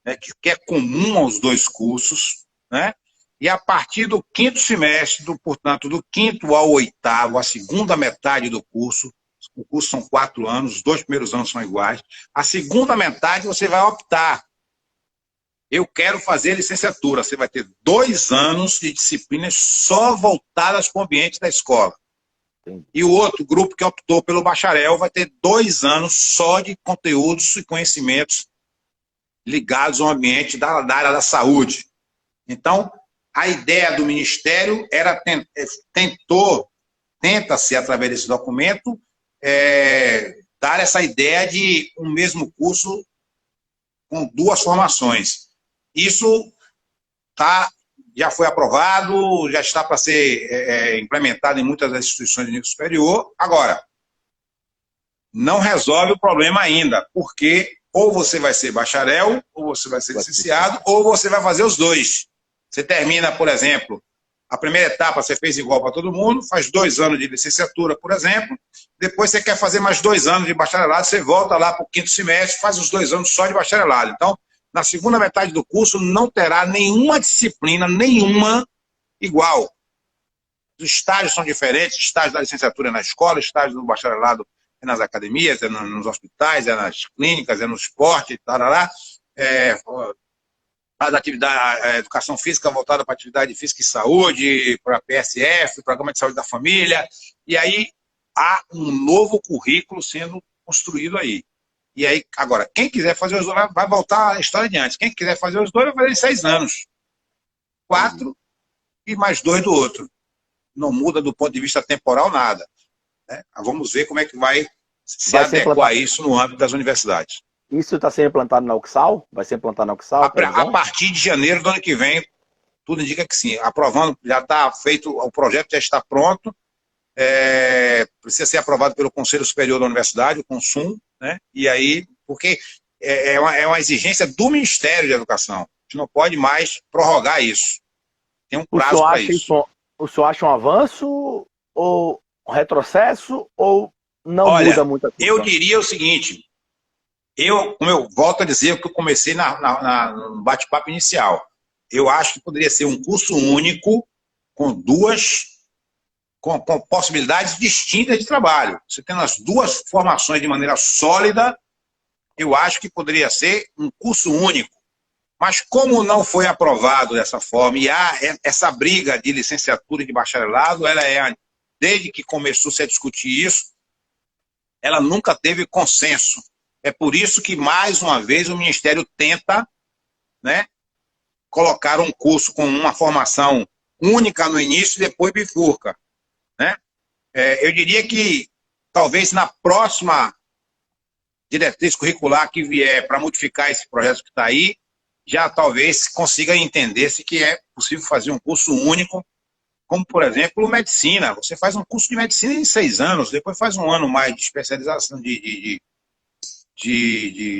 né, que é comum aos dois cursos, né? E a partir do 5º semestre, portanto, do 5º ao 8º, a segunda metade do curso, o curso são 4 anos, os 2 primeiros anos são iguais, a segunda metade você vai optar. Eu quero fazer licenciatura, você vai ter 2 anos de disciplinas só voltadas para o ambiente da escola. E o outro grupo que optou pelo bacharel vai ter 2 anos só de conteúdos e conhecimentos ligados ao ambiente da área da saúde. Então, a ideia do Ministério tenta-se, através desse documento, dar essa ideia de um mesmo curso com 2 formações. Isso já foi aprovado, já está para ser implementado em muitas das instituições de nível superior. Agora, não resolve o problema ainda, porque ou você vai ser bacharel, ou você vai ser licenciado, ou você vai fazer os dois. Você termina, por exemplo, a primeira etapa você fez igual para todo mundo, faz 2 anos de licenciatura, por exemplo, depois você quer fazer mais 2 anos de bacharelado, você volta lá para o 5º semestre, faz os 2 anos só de bacharelado. Então, na segunda metade do curso, não terá nenhuma disciplina, nenhuma igual. Os estágios são diferentes, estágio da licenciatura é na escola, estágio do bacharelado é nas academias, é nos hospitais, é nas clínicas, é no esporte, tarará. Faz educação física voltada para atividade física e saúde, para PSF, Programa de Saúde da Família, e aí há um novo currículo sendo construído aí. E aí, agora, quem quiser fazer os dois, vai voltar a história de antes. Quem quiser fazer os dois, vai fazer em 6 anos. 4 e mais 2 do outro. Não muda do ponto de vista temporal nada. Né? Vamos ver como é que vai se adequar a isso no âmbito das universidades. Isso está sendo implantado na UXAL? Vai ser implantado na UXAL? A partir de janeiro do ano que vem, tudo indica que sim. Aprovando, já está feito, o projeto já está pronto, precisa ser aprovado pelo Conselho Superior da Universidade, o CONSUM, né? E aí, porque é uma exigência do Ministério da Educação. A gente não pode mais prorrogar isso. Tem um prazo para isso. O senhor acha um avanço ou um retrocesso ou não muda muita coisa? Eu diria o seguinte, como eu volto a dizer o que eu comecei no bate-papo inicial, eu acho que poderia ser um curso único com possibilidades distintas de trabalho. Você tendo as 2 formações de maneira sólida, eu acho que poderia ser um curso único. Mas como não foi aprovado dessa forma, e há essa briga de licenciatura e de bacharelado, desde que começou-se a discutir isso, ela nunca teve consenso. É por isso que, mais uma vez, o Ministério tenta, né, colocar um curso com uma formação única no início e depois bifurca. Né? Eu diria que talvez na próxima diretriz curricular que vier para modificar esse projeto que está aí, já talvez consiga entender se que é possível fazer um curso único, como, por exemplo, medicina. Você faz um curso de medicina em 6 anos, depois faz um ano mais de especialização, de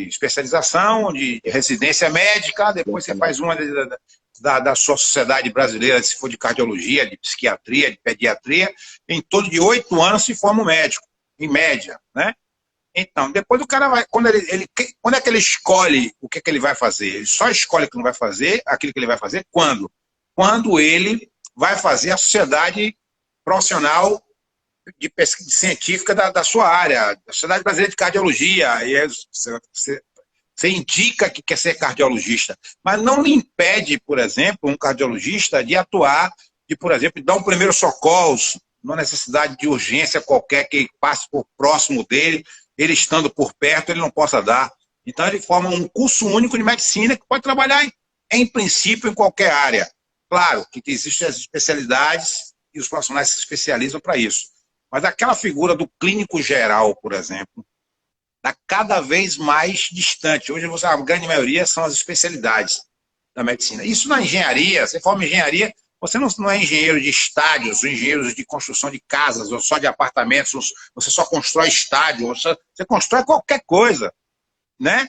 especialização, de residência médica, depois você faz uma da sua sociedade brasileira, se for de cardiologia, de psiquiatria, de pediatria, em torno de 8 anos se forma um médico, em média, né? Então, depois o cara vai, quando é que ele escolhe o que é que ele vai fazer? Ele só escolhe o que não vai fazer, aquilo que ele vai fazer, quando? Quando ele vai fazer a sociedade profissional de pesquisa científica da sua área, a Sociedade Brasileira de Cardiologia, e você indica que quer ser cardiologista, mas não lhe impede, por exemplo, um cardiologista de atuar, de, por exemplo, dar um primeiro socorros, numa necessidade de urgência qualquer que passe por próximo dele, ele estando por perto, ele não possa dar. Então, ele forma um curso único de medicina que pode trabalhar, em princípio, em qualquer área. Claro que existem as especialidades e os profissionais se especializam para isso. Mas aquela figura do clínico geral, por exemplo, está cada vez mais distante. Hoje, a grande maioria são as especialidades da medicina. Isso na engenharia, você forma engenharia, você não é engenheiro de estádios, ou engenheiro de construção de casas, ou só de apartamentos, você só constrói estádio, você constrói qualquer coisa, né?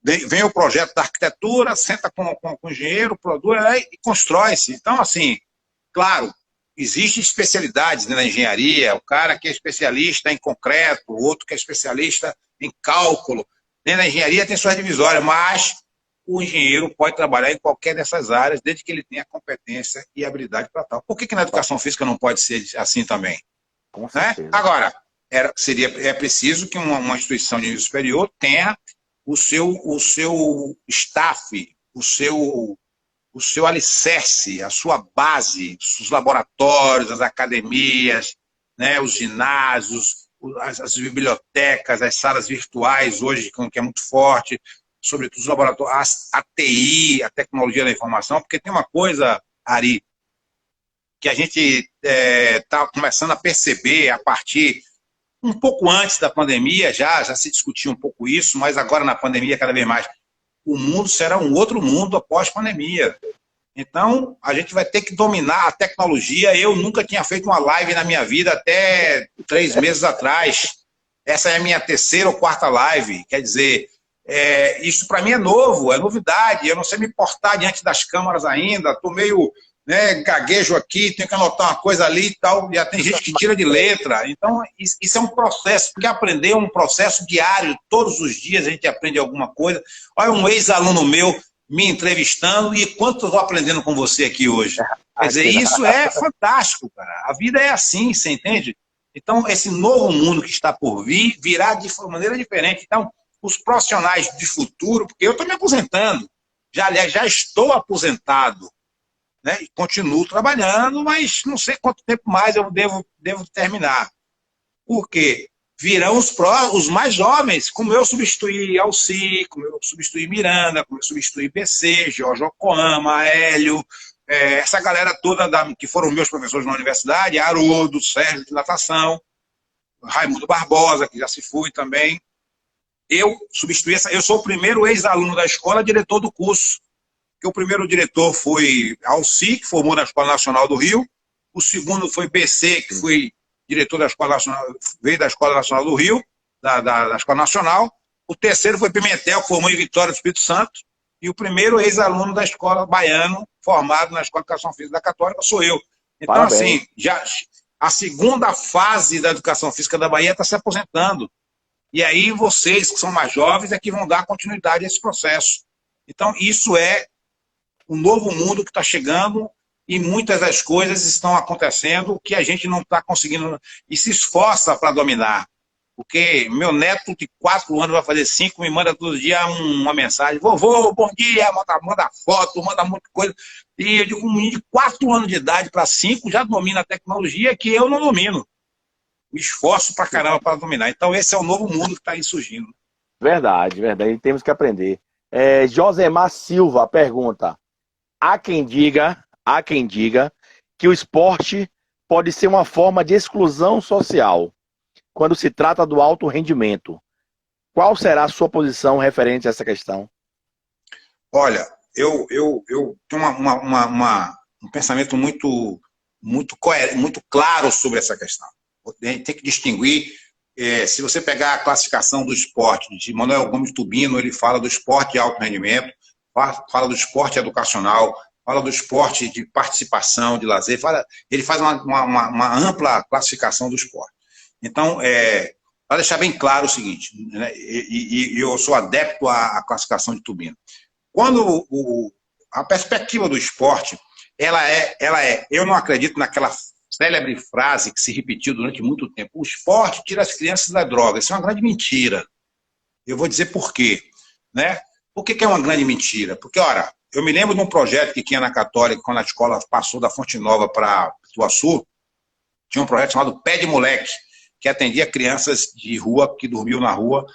Vem o projeto da arquitetura, senta com o engenheiro, produz e constrói-se. Então, assim, claro, existem especialidades, né, na engenharia, o cara que é especialista em concreto, o outro que é especialista em cálculo. Na engenharia tem suas divisórias, mas o engenheiro pode trabalhar em qualquer dessas áreas, desde que ele tenha competência e habilidade para tal. Por que na educação física não pode ser assim também? Com Né? certeza. Agora, é preciso que uma instituição de nível superior tenha o seu staff, o seu alicerce, a sua base, os laboratórios, as academias, né, os ginásios, as bibliotecas, as salas virtuais hoje, que é muito forte, sobretudo os laboratórios, a TI, a tecnologia da informação, porque tem uma coisa, Ari, que a gente está começando a perceber a partir, um pouco antes da pandemia, já se discutia um pouco isso, mas agora na pandemia cada vez mais. O mundo será um outro mundo após pandemia. Então, a gente vai ter que dominar a tecnologia. Eu nunca tinha feito uma live na minha vida até 3 meses atrás. Essa é a minha 3ª ou 4ª live. Quer dizer, isso para mim é novo, é novidade. Eu não sei me portar diante das câmeras ainda. Estou meio, né, gaguejo aqui, tenho que anotar uma coisa ali e tal. Já tem gente que tira de letra. Então, isso é um processo, porque aprender é um processo diário. Todos os dias a gente aprende alguma coisa. Olha, um ex-aluno meu me entrevistando e quanto eu estou aprendendo com você aqui hoje. Quer dizer, isso é fantástico, cara. A vida é assim, você entende? Então, esse novo mundo que está por vir, virá de maneira diferente. Então, os profissionais de futuro, porque eu estou me aposentando, aliás, já estou aposentado, né? E continuo trabalhando, mas não sei quanto tempo mais eu devo terminar. Por quê? Virão os mais jovens, como eu substituí Alci, como eu substituí Miranda, como eu substituí BC, Jorge Ocoama, Hélio, essa galera toda que foram meus professores na universidade, Haroldo, Sérgio de natação, Raimundo Barbosa, que já se foi também. Eu substituí eu sou o primeiro ex-aluno da escola, diretor do curso. Que o primeiro diretor foi Alci, que formou na Escola Nacional do Rio. O segundo foi BC, que foi diretor da Escola Nacional, veio da Escola Nacional do Rio, da Escola Nacional. O terceiro foi Pimentel, que formou em Vitória do Espírito Santo. E o primeiro ex-aluno da Escola Baiano, formado na Escola de Educação Física da Católica, sou eu. Então, parabéns. Assim, a segunda fase da Educação Física da Bahia está se aposentando. E aí vocês, que são mais jovens, é que vão dar continuidade a esse processo. Então, isso é um novo mundo que está chegando e muitas das coisas estão acontecendo que a gente não está conseguindo e se esforça para dominar. Porque meu neto de 4 anos vai fazer 5, me manda todo dia uma mensagem: vovô, bom dia, manda foto, manda muita coisa. E eu digo, um menino de 4 anos de idade para 5 já domina a tecnologia que eu não domino. Me esforço para caramba para dominar. Então esse é o novo mundo que está aí surgindo. Verdade, verdade. Temos que aprender. Josemar Silva pergunta: há quem diga que o esporte pode ser uma forma de exclusão social quando se trata do alto rendimento. Qual será a sua posição referente a essa questão? Olha, eu tenho um pensamento muito claro sobre essa questão. A gente tem que distinguir, se você pegar a classificação do esporte, de Manuel Gomes Tubino, ele fala do esporte de alto rendimento, fala do esporte educacional, fala do esporte de participação, de lazer, ele faz uma ampla classificação do esporte. Então, para deixar bem claro o seguinte, né, e eu sou adepto à classificação de Tubino. Quando a perspectiva do esporte, eu não acredito naquela célebre frase que se repetiu durante muito tempo: o esporte tira as crianças da droga. Isso é uma grande mentira. Eu vou dizer por quê, né? Por que é uma grande mentira? Porque, ora, eu me lembro de um projeto que tinha na Católica, quando a escola passou da Fonte Nova para Ituaçu, tinha um projeto chamado Pé de Moleque, que atendia crianças de rua, que dormiam na rua,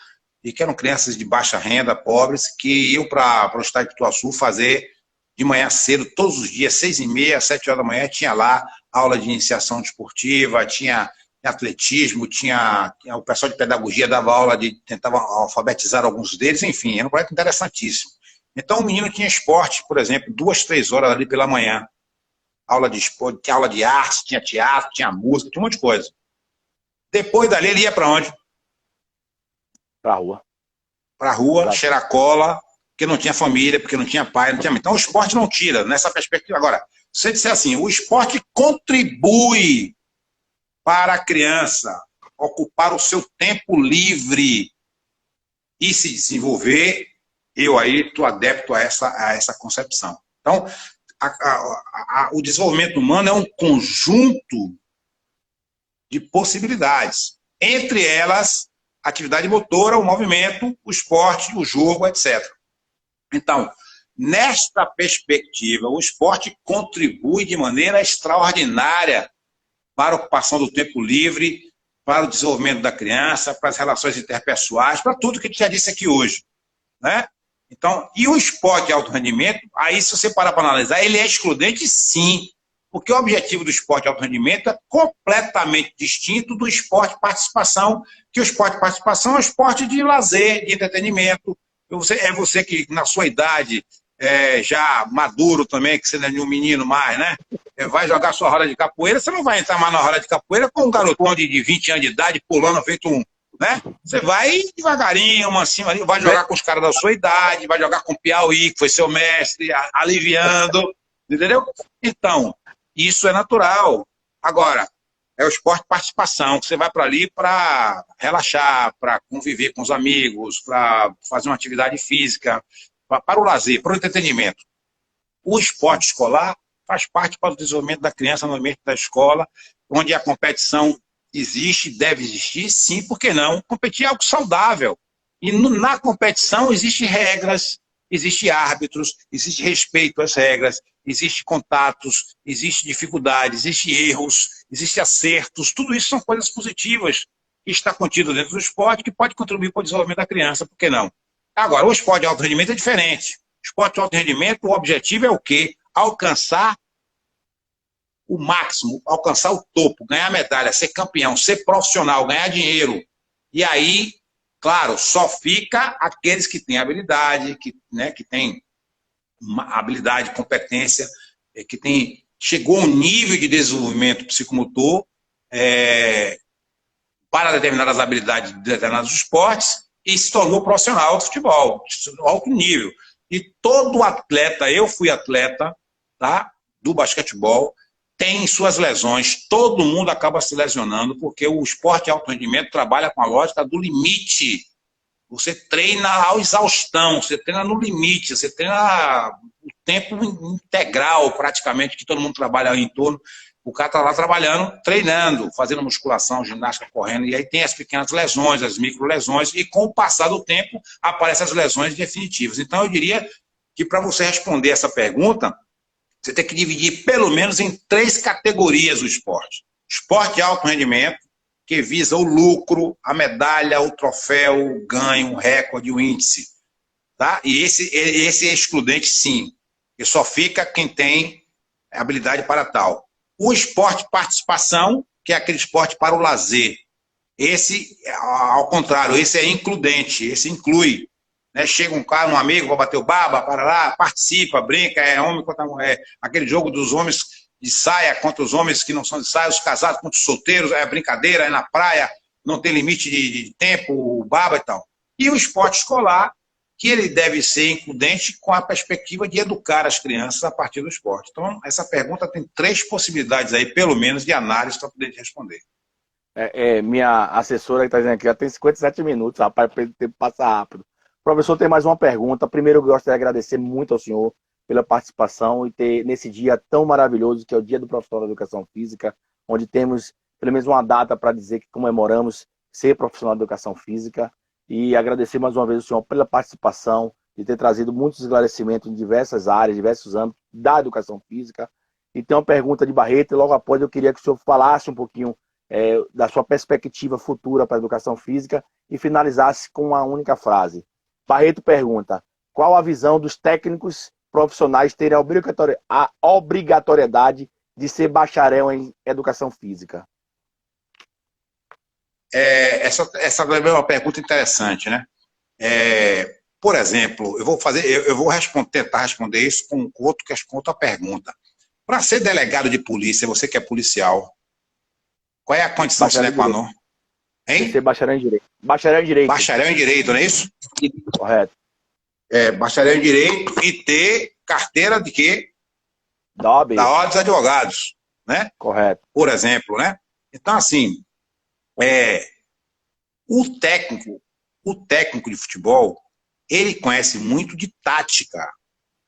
e que eram crianças de baixa renda, pobres, que iam para o estado de Ituaçu fazer de manhã cedo, todos os dias, 6h30, 7 horas da manhã, tinha lá aula de iniciação desportiva, tinha atletismo, tinha o pessoal de pedagogia dava aula, tentava alfabetizar alguns deles, enfim, era um projeto interessantíssimo. Então o menino tinha esporte, por exemplo, 2, 3 horas ali pela manhã, aula de esporte, tinha aula de arte, tinha teatro, tinha música, tinha um monte de coisa. Depois dali ele ia para onde? Para a rua. Para a rua, cheirar cola, porque não tinha família, porque não tinha pai, não tinha mãe. Então o esporte não tira, nessa perspectiva. Agora, se você disser assim, o esporte contribui para a criança ocupar o seu tempo livre e se desenvolver, eu aí estou adepto a essa concepção. Então, o desenvolvimento humano é um conjunto de possibilidades. Entre elas, a atividade motora, o movimento, o esporte, o jogo, etc. Então, nesta perspectiva, o esporte contribui de maneira extraordinária para a ocupação do tempo livre, para o desenvolvimento da criança, para as relações interpessoais, para tudo que a gente já disse aqui hoje, né? Então, e o esporte de alto rendimento, aí se você parar para analisar, ele é excludente sim, porque o objetivo do esporte de alto rendimento é completamente distinto do esporte de participação, que o esporte de participação é um esporte de lazer, de entretenimento. Você que, na sua idade, já maduro também, que você não é nenhum menino mais, né? Vai jogar sua roda de capoeira, você não vai entrar mais na roda de capoeira com um garotão de 20 anos de idade pulando feito um, né? Você vai devagarinho, mansinho ali, vai jogar com os caras da sua idade, vai jogar com o Piauí, que foi seu mestre, aliviando, entendeu? Então, isso é natural. Agora, é o esporte de participação, que você vai para ali para relaxar, para conviver com os amigos, para fazer uma atividade física, para o lazer, para o entretenimento. O esporte escolar faz parte para o desenvolvimento da criança no ambiente da escola, onde a competição existe, deve existir, sim, por que não? Competir é algo saudável. E na competição existem regras, existem árbitros, existe respeito às regras, existem contatos, existem dificuldades, existem erros, existem acertos, tudo isso são coisas positivas que está contido dentro do esporte que pode contribuir para o desenvolvimento da criança, por que não? Agora, o esporte de alto rendimento é diferente. O esporte de alto rendimento, o objetivo é o quê? Alcançar o máximo, alcançar o topo, ganhar medalha, ser campeão, ser profissional, ganhar dinheiro. E aí, claro, só fica aqueles que têm habilidade, que têm habilidade, competência, chegou a um nível de desenvolvimento psicomotor para determinadas habilidades de determinados esportes e se tornou profissional de futebol, de alto nível. E todo atleta, eu fui atleta, tá, do basquetebol, tem suas lesões, todo mundo acaba se lesionando, porque o esporte de alto rendimento trabalha com a lógica do limite. Você treina a exaustão, você treina no limite, você treina o tempo integral, praticamente, que todo mundo trabalha em torno. O cara está lá trabalhando, treinando, fazendo musculação, ginástica, correndo, e aí tem as pequenas lesões, as microlesões, e com o passar do tempo aparecem as lesões definitivas. Então eu diria que para você responder essa pergunta, você tem que dividir pelo menos em 3 categorias o esporte. Esporte de alto rendimento, que visa o lucro, a medalha, o troféu, o ganho, o recorde, o índice. Tá? E esse é excludente, sim. E só fica quem tem habilidade para tal. O esporte de participação, que é aquele esporte para o lazer. Esse, ao contrário, esse é includente, esse inclui. Né? Chega um cara, um amigo, vai bater o baba, para lá, participa, brinca, é homem contra mulher. Aquele jogo dos homens de saia contra os homens que não são de saia, os casados contra os solteiros, é brincadeira, é na praia, não tem limite de tempo, o baba e tal. E o esporte escolar, que ele deve ser includente com a perspectiva de educar as crianças a partir do esporte. Então, essa pergunta tem 3 possibilidades aí, pelo menos, de análise para poder responder. Minha assessora que está dizendo aqui, já tem 57 minutos, rapaz, para o tempo passar rápido. Professor, tem mais uma pergunta. Primeiro, eu gostaria de agradecer muito ao senhor pela participação e ter nesse dia tão maravilhoso, que é o Dia do Profissional da Educação Física, onde temos pelo menos uma data para dizer que comemoramos ser profissional da educação física. E agradecer mais uma vez ao senhor pela participação, de ter trazido muitos esclarecimentos em diversas áreas, diversos âmbitos da educação física. E tem uma pergunta de Barreto, e logo após eu queria que o senhor falasse um pouquinho da sua perspectiva futura para a educação física e finalizasse com uma única frase. Barreto pergunta: qual a visão dos técnicos profissionais terem a obrigatoriedade de ser bacharel em educação física? Essa é uma pergunta interessante, né? Por exemplo, eu vou tentar responder isso com outra pergunta. Para ser delegado de polícia, você que é policial, qual é a condição sine qua non? Tem que ser bacharel em direito. Bacharel em direito. Bacharel em direito, não é isso? Correto. Bacharel em direito e ter carteira de quê? Da OAB. Da Ordem dos Advogados, né? Correto. Por exemplo, né? Então, assim, o técnico de futebol, ele conhece muito de tática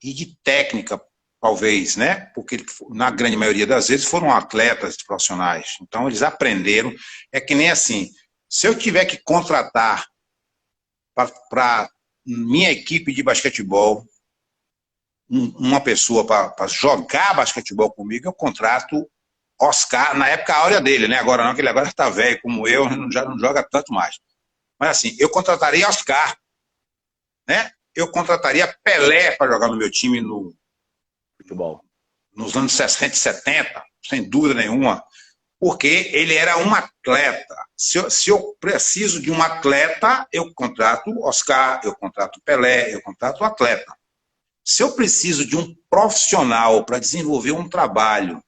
e de técnica, talvez, né? Porque na grande maioria das vezes foram atletas profissionais. Então, eles aprenderam. É que nem assim, se eu tiver que contratar para minha equipe de basquetebol uma pessoa para jogar basquetebol comigo, eu contrato Oscar, na época áurea dele, né? Agora não, que ele agora está velho como eu, já não joga tanto mais. Mas assim, eu contrataria Oscar, né? Eu contrataria Pelé para jogar no meu time no futebol nos anos 60 e 70, sem dúvida nenhuma, porque ele era um atleta. Se eu preciso de um atleta, eu contrato Oscar, eu contrato Pelé, eu contrato o atleta. Se eu preciso de um profissional para desenvolver um trabalho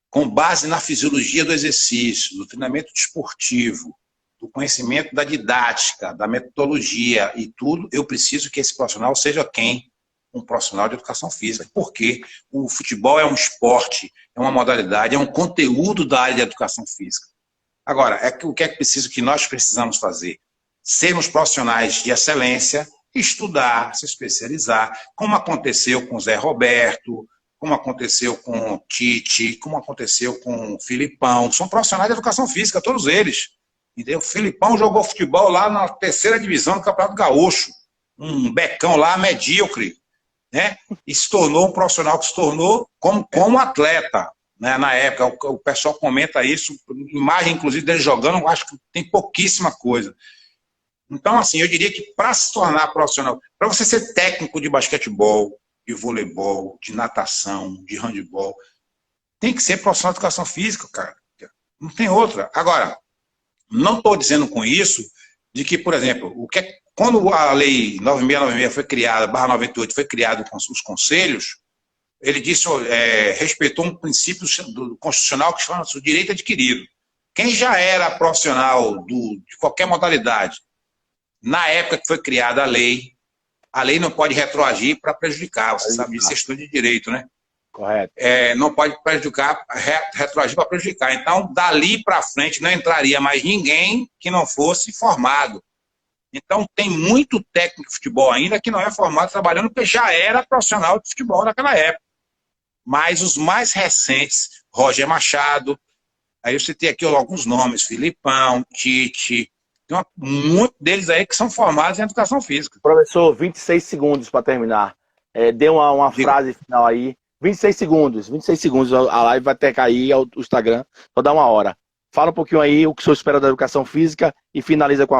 com base na fisiologia do exercício, do treinamento desportivo, do conhecimento da didática, da metodologia e tudo, eu preciso que esse profissional seja quem? Um profissional de educação física. Porque o futebol é um esporte, é uma modalidade, é um conteúdo da área de educação física. Agora, o que é que nós precisamos fazer? Sermos profissionais de excelência, estudar, se especializar, como aconteceu com o Zé Roberto, como aconteceu com o Tite, como aconteceu com o Filipão. São profissionais de educação física, todos eles. Entendeu? O Filipão jogou futebol lá na 3ª divisão do Campeonato Gaúcho. Um becão lá medíocre. Né? E se tornou um profissional que se tornou como atleta. Né? Na época, o pessoal comenta isso, imagem inclusive dele jogando, eu acho que tem pouquíssima coisa. Então, assim, eu diria que para se tornar profissional, para você ser técnico de basquetebol, de voleibol, de natação, de handebol, tem que ser profissional de educação física, cara. Não tem outra. Agora, não estou dizendo com isso de que, por exemplo, quando a lei 9696 foi criada, /98, foi criado com os conselhos, ele disse, respeitou um princípio constitucional que chama o direito adquirido. Quem já era profissional de qualquer modalidade, na época que foi criada a lei não pode retroagir para prejudicar. Você sabe disso, questão de direito, né? Correto. Não pode retroagir para prejudicar. Então, dali para frente, não entraria mais ninguém que não fosse formado. Então, tem muito técnico de futebol ainda que não é formado trabalhando, porque já era profissional de futebol naquela época. Mas os mais recentes, Roger Machado, aí eu citei aqui alguns nomes, Filipão, Tite, tem muitos deles aí que são formados em educação física. Professor, 26 segundos para terminar. Dê uma frase final aí. 26 segundos, a live vai até cair ao Instagram, só dá 1 hora. Fala um pouquinho aí o que o senhor espera da educação física e finaliza com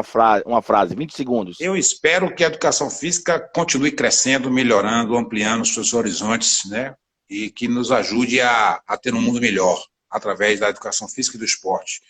uma frase, 20 segundos. Eu espero que a educação física continue crescendo, melhorando, ampliando os seus horizontes, né? E que nos ajude a ter um mundo melhor através da educação física e do esporte.